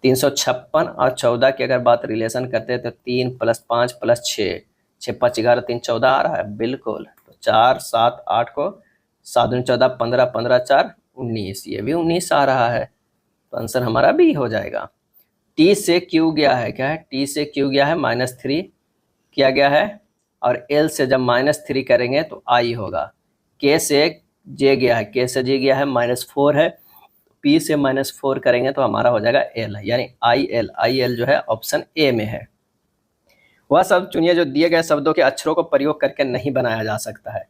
Speaker 1: 356 और 14 की अगर बात रिलेशन करते हैं तो 3 + 5 + 6, 6 × 5 = 11, 3 × 14 आ रहा है, बिल्कुल। तो 4 7 8 को 7 × 14 15, 15 × 4 19, ये भी 19 आ रहा है, तो आंसर हमारा बी हो जाएगा। टी से क्यू गया है, क्या है, टी से क्यू गया है -3 किया गया है, और एल से जब -3 करेंगे तो आई होगा। के से जे गया है, के से जे गया है -4 है, पी से -4 करेंगे तो हमारा हो जाएगा एल, यानी आई एल जो है ऑप्शन ए में है। वह शब्द चुनिए जो दिए गए शब्दों के अक्षरों को प्रयोग करके नहीं बनाया जा सकता है।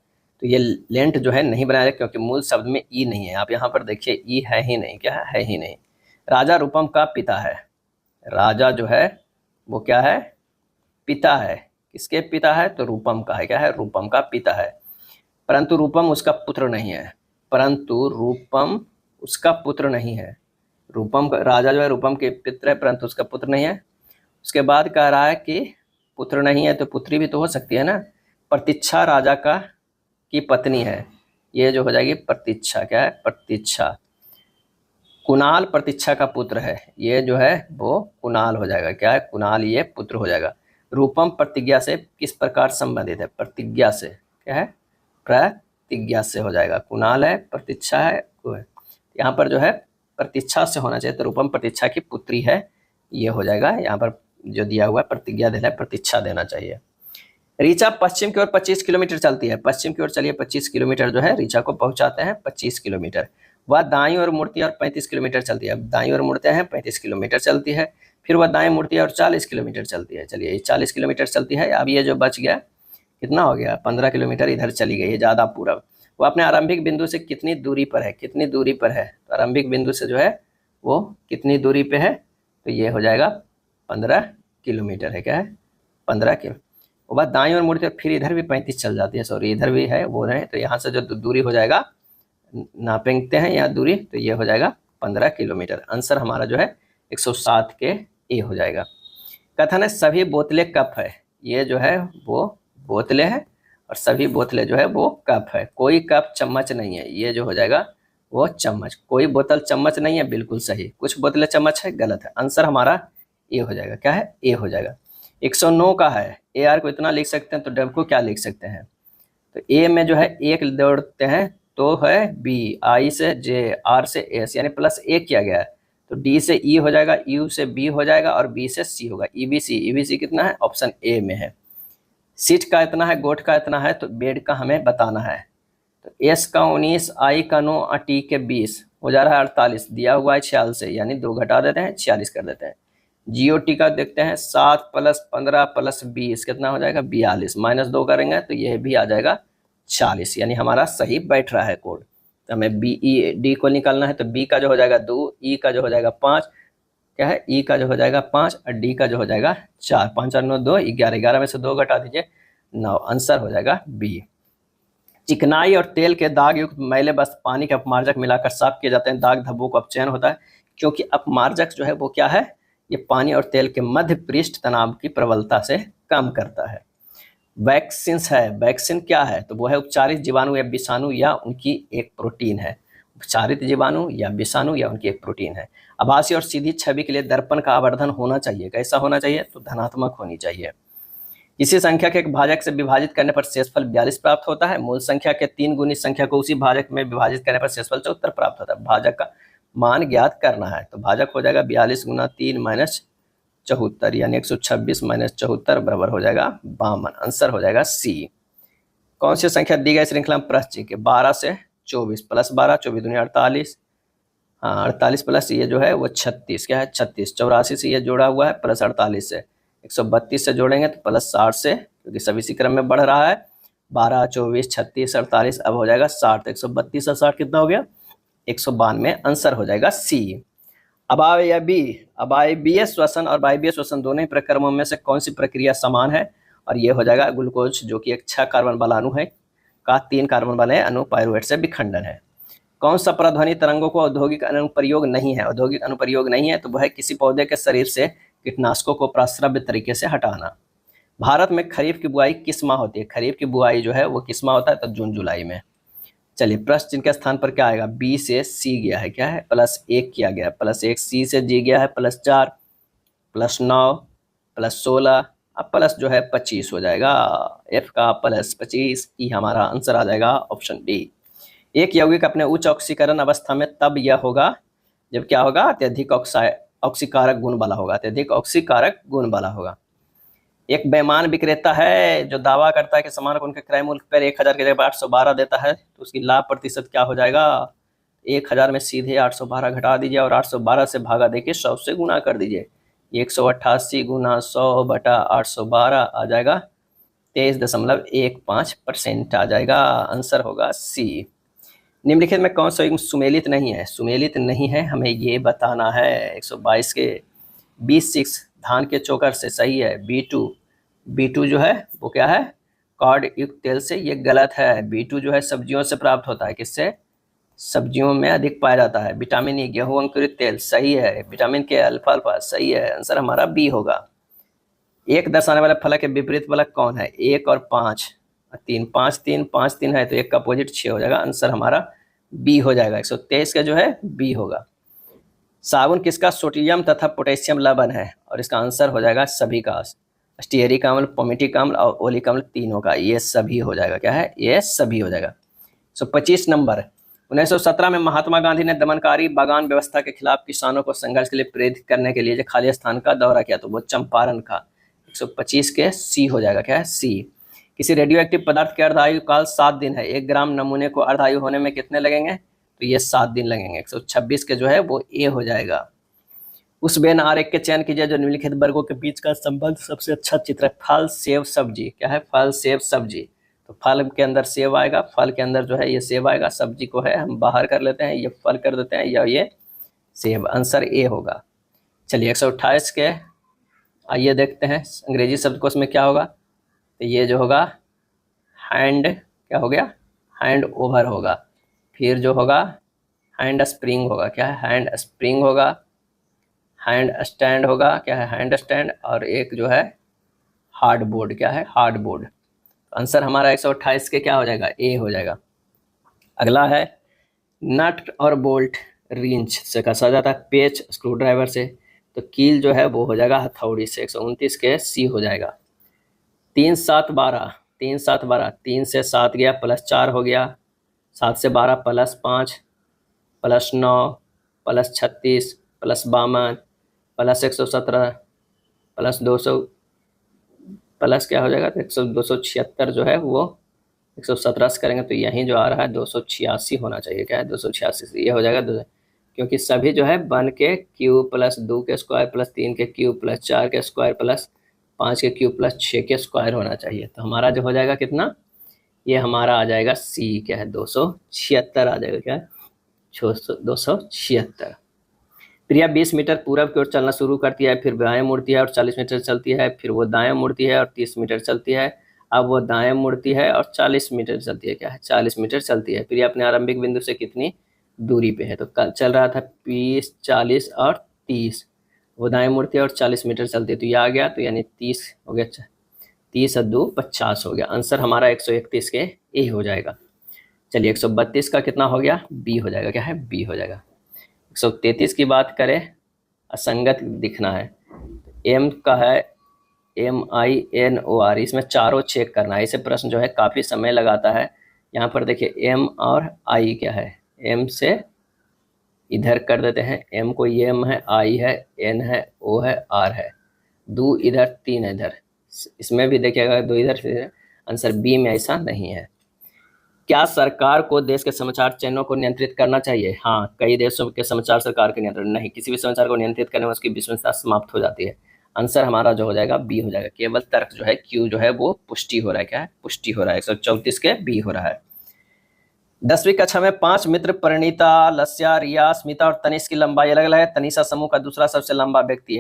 Speaker 1: तो ये लेंट जो है नहीं बनाया, क्योंकि मूल शब्द में ई नहीं है। आप यहाँ पर देखिए ई है ही नहीं, क्या है ही नहीं। राजा रूपम का पिता है, राजा जो है वो क्या है, पिता है। किसके पिता है, तो रूपम का है। क्या है, रूपम का पिता है, परंतु रूपम उसका पुत्र नहीं है, परंतु रूपम उसका पुत्र नहीं है। रूपम राजा जो है रूपम के पिता है, परंतु उसका पुत्र नहीं है। उसके बाद कह रहा है कि पुत्र नहीं है तो पुत्री भी तो हो सकती है ना। प्रतीक्षा राजा का की पत्नी है, ये जो हो जाएगी प्रतीक्षा। क्या है, प्रतीक्षा। कुणाल प्रतीक्षा का पुत्र है, ये जो है वो कुणाल हो जाएगा। क्या है, कुणाल ये पुत्र हो जाएगा। रूपम प्रतिज्ञा से किस प्रकार संबंधित है, प्रतिज्ञा से। क्या है, प्रतिज्ञा से हो जाएगा। कुणाल है, प्रतीक्षा है, यहाँ पर जो है प्रतीक्षा से होना चाहिए, तो रूपम प्रतीक्षा की पुत्री है, ये हो जाएगा। यहाँ पर जो दिया हुआ है प्रतिज्ञा देना है, प्रतीक्षा देना चाहिए। ऋचा पश्चिम की ओर 25 किलोमीटर चलती है, पश्चिम की ओर चलिए 25 किलोमीटर जो है ऋचा को पहुंचाते हैं 25 किलोमीटर। वह दाईं ओर मुड़ती है और 35 किलोमीटर चलती है। अब दाईं ओर मुड़ते हैं 35 किलोमीटर चलती है, फिर वह दाएं मुड़ती है और 40 किलोमीटर चलती है। चलिए, 40 किलोमीटर चलती है। अब ये जो बच गया कितना हो गया, 15 किलोमीटर इधर चली गई है ज़्यादा पूरब। वो अपने आरंभिक बिंदु से कितनी दूरी पर है, कितनी दूरी पर है, तो आरंभिक बिंदु से जो है वो कितनी दूरी पे है, तो ये हो जाएगा 15 किलोमीटर है। क्या है, 15 किलोमीटर। वो बात दाईं ओर मुड़ती है, फिर इधर भी 35 चल जाती है, सॉरी इधर भी है वो रहे, तो यहाँ से जो दूरी हो जाएगा नापेंगते हैं यहाँ दूरी, तो ये हो जाएगा 15 किलोमीटर। आंसर हमारा जो है 107 के ए हो जाएगा। कथन है सभी बोतलें कप है, ये जो है वो बोतलें हैं और सभी बोतलें जो है वो कप है। कोई कप चम्मच नहीं है, ये जो हो जाएगा वो चम्मच। कोई बोतल चम्मच नहीं है, बिल्कुल सही। कुछ बोतलें चम्मच है, गलत है। आंसर हमारा ए हो जाएगा। क्या है, ए हो जाएगा। 109 का है, ए आर को इतना लिख सकते हैं, तो डब को क्या लिख सकते हैं, तो ए में जो है एक दौड़ते हैं तो है बी, आई से जे, आर से एस, यानी +1 किया गया है, तो डी से ई हो जाएगा, यू से बी हो जाएगा और बी से सी होगा। ईबीसी, ईबीसी कितना है, ऑप्शन ए में है। सीट का इतना है, गोट का इतना है, तो बेड का हमें बताना है। तो एस का 19, आई का 9 और टी के 20 हो जा रहा है 48, दिया हुआ है 46 से, यानी 2 घटा देते हैं 46 कर देते हैं। जीओटी का देखते हैं 7 + 15 + 20 कितना हो जाएगा, 42, -2 करेंगे तो यह भी आ जाएगा 40, यानी हमारा सही बैठ रहा है कोड। तो हमें बी ई डी को निकालना है, तो बी का जो हो जाएगा 2, ई का जो हो जाएगा 5, क्या है, ई का जो हो जाएगा 5 और डी का जो हो जाएगा 4, 5 और 9 2, 11, 11 में से 2 घटा दीजिए 9, आंसर हो जाएगा बी। चिकनाई और तेल के दाग युक्त मैले वस्त्र पानी के अपमार्जक मिलाकर साफ किए जाते हैं, दाग धब्बों को अपचयन होता है, क्योंकि अपमार्जक जो है वो क्या है, ये पानी और तेल के मध्य पृष्ठ तनाव की प्रबलता से कम करता है। वैक्सीन है, वैक्सीन क्या है, तो वो है उपचारित जीवाणु या विषाणु या उनकी एक प्रोटीन है। उपचारित जीवाणु या विषाणु या उनकी एक प्रोटीन है। आभासी और सीधी छवि के लिए दर्पण का आवर्धन होना चाहिए, कैसा होना चाहिए, तो धनात्मक होनी चाहिए। किसी संख्या के एक भाजक से विभाजित करने पर शेषफल 42 प्राप्त होता है। मूल संख्या के 3 गुनी संख्या को उसी भाजक में विभाजित करने पर शेषफल 74 प्राप्त होता है। भाजक का मान ज्ञात करना है। तो भाजक हो जाएगा 42 गुना 3 माइनस 74, यानी 126 माइनस 74 बराबर हो जाएगा 52। आंसर हो जाएगा सी। कौन सी संख्या दी गई श्रृंखला में प्रश्न के 12 से 24 प्लस 12, 24 दूनी 48, हाँ 48 प्लस ये जो है वो 36, क्या है 36, 84 से ये जोड़ा हुआ है प्लस 48 से, 132 से जोड़ेंगे तो प्लस 60 से, क्योंकि सब इसी क्रम में बढ़ रहा है। 12, 24, 36, 48, अब हो जाएगा 60, तो 132 और 60 कितना हो गया 192। आंसर हो जाएगा सी। अब आए बी। अब आइबीय श्वसन और वायवीय श्वसन दोनों ही प्रक्रमों में से कौन सी प्रक्रिया समान है, और ये हो जाएगा ग्लूकोज जो कि एक 6 कार्बन वाला अणु है का 3 कार्बन वाले अणु पायरुवेट से विखंडन है। कौन सा प्रध्वनि तरंगों को औद्योगिक अनुप्रयोग नहीं है, औद्योगिक अनुप्रयोग नहीं है तो वह है किसी पौधे के शरीर से कीटनाशकों को प्रस्रव्य तरीके से हटाना। भारत में खरीफ की बुआई किस माह होती है, खरीफ की बुआई जो है वो किस माह होता है, तो जून जुलाई में। चलिए प्रश्न चिन्ह के स्थान पर क्या आएगा, बी से सी गया है, क्या है +1 किया गया, +1, सी से जी गया है +4, +9, +16, अब प्लस जो है 25 हो जाएगा, एफ का +25, ई हमारा आंसर आ जाएगा ऑप्शन डी। एक यौगिक अपने उच्च ऑक्सीकरण अवस्था में तब यह होगा जब क्या होगा, अत्यधिक ऑक्सीकारक गुण वाला होगा, अत्यधिक ऑक्सीकारक गुण वाला होगा। एक बेईमान विक्रेता है जो दावा करता है कि सामान को उनके क्रय मूल्य पर 1000 के जगह 812 देता है, तो उसकी लाभ प्रतिशत क्या हो जाएगा, 1000 में सीधे 812 घटा दीजिए और 812 से भागा देके 100 से गुना कर दीजिए, 188 गुना 100 बटा 812 आ जाएगा 23.15% आ जाएगा। आंसर होगा सी। निम्नलिखित में कौन सा युग्म सुमेलित नहीं है, सुमेलित नहीं है हमें ये बताना है। 122 के B6 धान के चोकर से सही है, B2 जो है वो क्या है, कॉर्ड युक्त तेल से, ये गलत है। B2 जो है सब्जियों से प्राप्त होता है, किससे, सब्जियों में अधिक पाया जाता है। विटामिन ई गेहूं अंकुरित तेल सही है, विटामिन के अल्फा सही है, आंसर हमारा बी होगा। एक दर्शाने वाले फलक के विपरीत फलक कौन है, 1 और 5, 3, 5, 3, 5, 3 है तो 1 का अपोजिट 6 हो जाएगा, आंसर हमारा बी हो जाएगा। 123 का जो है बी होगा। साबुन किसका सोडियम तथा पोटेशियम लवण है, और इसका आंसर हो जाएगा सभी का, स्टीयरिक अम्ल, पोमेटिक अम्ल और ओलिक अम्ल तीनों का, ये सभी हो जाएगा, क्या है ये सभी हो जाएगा। 25 नंबर, 1917 में महात्मा गांधी ने दमनकारी बागान व्यवस्था के खिलाफ किसानों को संघर्ष के लिए प्रेरित करने के लिए जो खाली स्थान का दौरा किया तो वो चंपारण का, 125 के सी हो जाएगा, क्या है सी। किसी रेडियो एक्टिव पदार्थ के अर्धायु काल 7 दिन है, 1 ग्राम नमूने को अर्धायु होने में कितने लगेंगे, तो ये 7 दिन लगेंगे, 126 के जो है वो ए हो जाएगा। उस बेन आरेख के चयन कीजिए जो निम्नलिखित वर्गों के बीच का संबंध सबसे अच्छा चित्र है। फल सेब सब्जी, क्या है फल सेब सब्जी, तो फल के अंदर सेब आएगा, फल के अंदर जो है ये सेब आएगा, सब्जी को है हम बाहर कर लेते हैं, ये फल कर देते हैं या ये सेब, आंसर ए होगा। चलिए 128 के आइए देखते हैं अंग्रेजी शब्दकोश में क्या होगा, तो ये जो होगा हैंड, क्या हो गया हैंड ओवर होगा, फिर जो होगा हैंड स्प्रिंग होगा, क्या है हैंड स्प्रिंग होगा, हैंड स्टैंड होगा, क्या है हैंड स्टैंड, और एक जो है हार्ड बोर्ड, क्या है हार्ड बोर्ड। आंसर हमारा 128 के क्या हो जाएगा ए हो जाएगा। अगला है नट और बोल्ट रिंच से कसा जाता है, पेच स्क्रू ड्राइवर से, तो कील जो है वो हो जाएगा हथौड़ी से, 129 के सी हो जाएगा। 3, 7, 12, 3, 7, 12, 3 से 7 गया +4 हो गया, 7 से 12 +5 +9 +36 +52 +117 +200 प्लस क्या हो जाएगा, तो 276 जो है वो 117 से करेंगे तो यहीं जो आ रहा है 286 होना चाहिए, क्या है 286 से ये हो जाएगा, क्योंकि सभी जो है बन के क्यू +2 के स्क्वायर +3 के क्यू +4 के स्क्वायर +5 के क्यू +6 के स्क्वायर होना चाहिए, तो हमारा जो हो जाएगा कितना, ये हमारा आ जाएगा सी, क्या है 276 आ जाएगा, क्या है 276। प्रिया 20 मीटर पूरब की ओर चलना शुरू करती है, फिर बाएं मुड़ती है और 40 मीटर चलती है, फिर वो दाएं मुड़ती है और 30 मीटर चलती है, अब वो दाएं मुड़ती है और 40 मीटर चलती है, क्या है 40 मीटर चलती है। प्रिया अपने आरंभिक बिंदु से कितनी दूरी पे है, तो कल चल रहा था 20, 40 और 30, वो दाएं मुड़ती है और 40 मीटर चलती है, तो ये आ गया, तो यानी 30 हो गया, 30 और 2 50 हो गया, आंसर हमारा 131 के ए हो जाएगा। चलिए 132 का कितना हो गया, बी हो जाएगा, क्या है बी हो जाएगा। 133 की बात करें, असंगत दिखना है, एम का है MINOR, इसमें चारों चेक करना है, इसे प्रश्न जो है काफ़ी समय लगाता है। यहाँ पर देखिए एम और आई क्या है, एम से इधर कर देते हैं, m को m है, i है, n है, o है, r है, 2 इधर 3 इधर, इसमें भी देखिएगा 2 इधर, फिर आंसर बी में ऐसा नहीं है। क्या सरकार को देश के समाचार चैनलों को नियंत्रित करना चाहिए? हाँ, कई देशों के समाचार सरकार के नियंत्रण नहीं, किसी भी समाचार को नियंत्रित करने में उसकी विश्वसनीयता समाप्त हो जाती है। आंसर हमारा जो हो जाएगा बी हो जाएगा। केवल तर्क जो है क्यू जो है वो पुष्टि हो रहा है, क्या है? पुष्टि हो रहा है। 134 के बी हो रहा है। 10वीं कक्षा में 5 मित्र परिणीता, लस्या, रिया, स्मिता और तनिष की लंबाई अलग अलग है। तनिषा समूह का दूसरा सबसे लंबा व्यक्ति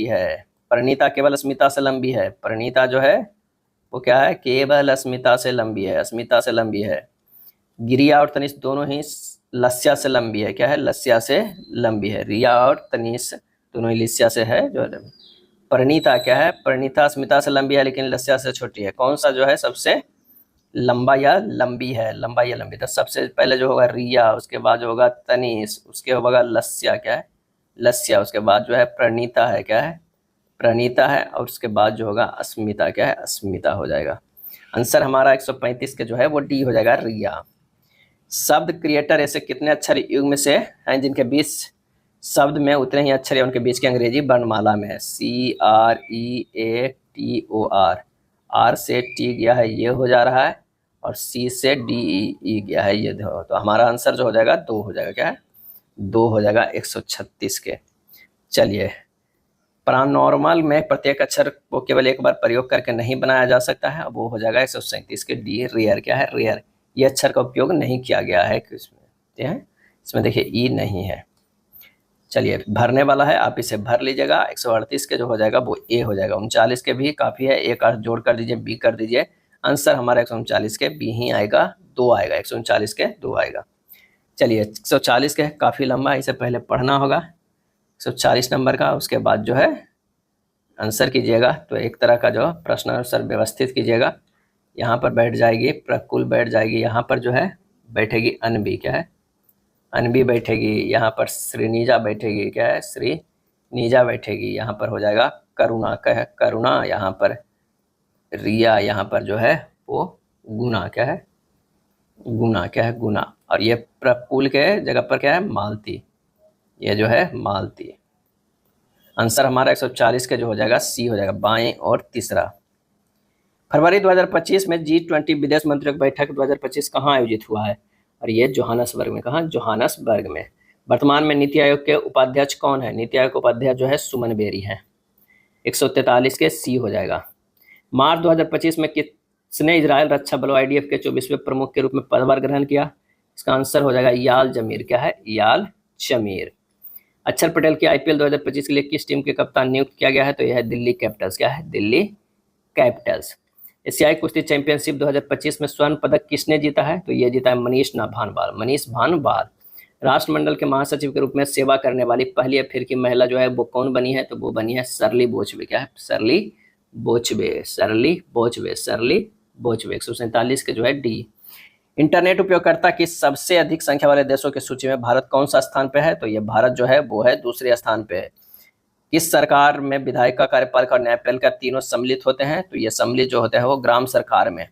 Speaker 1: है। परिणीता केवल स्मिता से लंबी है। परिणीता जो है वो क्या है? केवल अस्मिता से लंबी है। गिरिया और तनिष दोनों ही लस्या से लंबी है। क्या है? लस्या से लंबी है। रिया और तनिष दोनों ही लस्या से है। जो परिणीता क्या है? परिणीता अस्मिता से लंबी है लेकिन लस्या से छोटी है। कौन सा जो है सबसे लंबा या लंबी है? लंबा या लंबी? तो सबसे पहले जो होगा रिया, उसके बाद जो होगा तनिष, उसके होगा लस्या, क्या है? लस्या, उसके बाद जो है प्रणीता है, क्या है? प्रणीता है, और उसके बाद जो होगा अस्मिता, क्या है? अस्मिता हो जाएगा। आंसर हमारा 135 के जो है वो डी हो जाएगा, रिया। शब्द क्रिएटर ऐसे कितने अक्षर युग में से हैं जिनके बीच शब्द में उतने ही अक्षर उनके बीच की अंग्रेजी वर्णमाला में है? CREATOR, आर से टी गया है ये हो जा रहा है, और सी से DE गया है ये। तो हमारा आंसर जो हो जाएगा 2 हो जाएगा, क्या है? 2 हो जाएगा 136 के। चलिए, पैरानॉर्मल में प्रत्येक अक्षर को केवल एक बार प्रयोग करके नहीं बनाया जा सकता है। अब वो हो जाएगा 137 के डी, रेयर। क्या है? रेयर। ये अक्षर का उपयोग नहीं किया गया है इसमें देखिए ई नहीं है। चलिए, भरने वाला है, आप इसे भर लीजिएगा। 138 के जो हो जाएगा वो ए हो जाएगा। 39 के भी काफ़ी है, एक अर्थ जोड़ कर दीजिए, बी कर दीजिए। आंसर हमारा 139 के बी ही आएगा, 2 आएगा। 139 के 2 आएगा। चलिए, 140 के काफ़ी लंबा है, इसे पहले पढ़ना होगा 140 नंबर का। उसके बाद जो है आंसर कीजिएगा। तो एक तरह का जो प्रश्न आंसर व्यवस्थित कीजिएगा। यहाँ पर बैठ जाएगी प्रकुल, बैठ जाएगी, यहाँ पर जो है बैठेगी अनबी, क्या है? अनबी बैठेगी। यहाँ पर श्रीनिजा बैठेगी, क्या है? श्रीनिजा बैठेगी। यहाँ पर हो जाएगा करुणा, क्या है? करुणा। यहाँ पर रिया, यहाँ पर जो है वो गुना, क्या है? गुना, क्या है? गुना। और ये प्रकुल के जगह पर क्या है? मालती, ये जो है मालती। आंसर हमारा 140 के जो हो जाएगा सी हो जाएगा, बाएं और तीसरा। फरवरी 2025 में G20 विदेश मंत्रियों की बैठक 2025 कहाँ आयोजित हुआ है? और ये जोहानसबर्ग में। कहाँ? जोहानसबर्ग में। वर्तमान में नीति आयोग के उपाध्यक्ष कौन है? नीति आयोग के उपाध्यक्ष जो है सुमन बेरी है। 143 के सी हो जाएगा। मार्च 2025 में किसने इजरायल रक्षा बलों IDF के 24वें प्रमुख के रूप में पदभार ग्रहण किया? इसका आंसर हो जाएगा याल जमीर, क्या है? याल जमीर। अक्षर पटेल की IPL 2025 के लिए किस टीम के कप्तान नियुक्त किया गया है? तो यह है दिल्ली कैपिटल्स, क्या है? दिल्ली कैपिटल्स। एशियाई कुश्ती चैंपियनशिप 2025 में स्वर्ण पदक किसने जीता है? तो यह जीता है मनीष भानवाल। राष्ट्रमंडल के महासचिव के रूप में सेवा करने वाली पहली अफ्रीकी महिला जो है वो कौन बनी है? तो वो बनी है सरली बोचवे, क्या है? सरली बोचवे। 147 के जो है डी। इंटरनेट उपयोगकर्ता की सबसे अधिक संख्या वाले देशों की सूची में भारत कौन सा स्थान पे है? तो ये भारत जो है वो है दूसरे स्थान पे है। किस सरकार में विधायक का कार्यपालिका और न्यायपालिका तीनों सम्मिलित होते हैं? तो ये सम्मिलित जो होते हैं वो ग्राम सरकार में।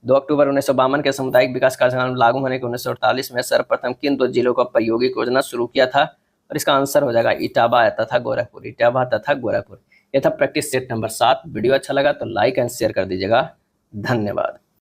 Speaker 1: 2 अक्टूबर 1952 के सामुदायिक विकास कार्यक्रम लागू होने के 1948 में सर्वप्रथम किन 2 जिलों का प्रायोगिक योजना शुरू किया था? और इसका आंसर हो जाएगा इटावा तथा गोरखपुर। यह था प्रैक्टिस सेट नंबर 7। वीडियो अच्छा लगा तो लाइक एंड शेयर कर दीजिएगा। धन्यवाद।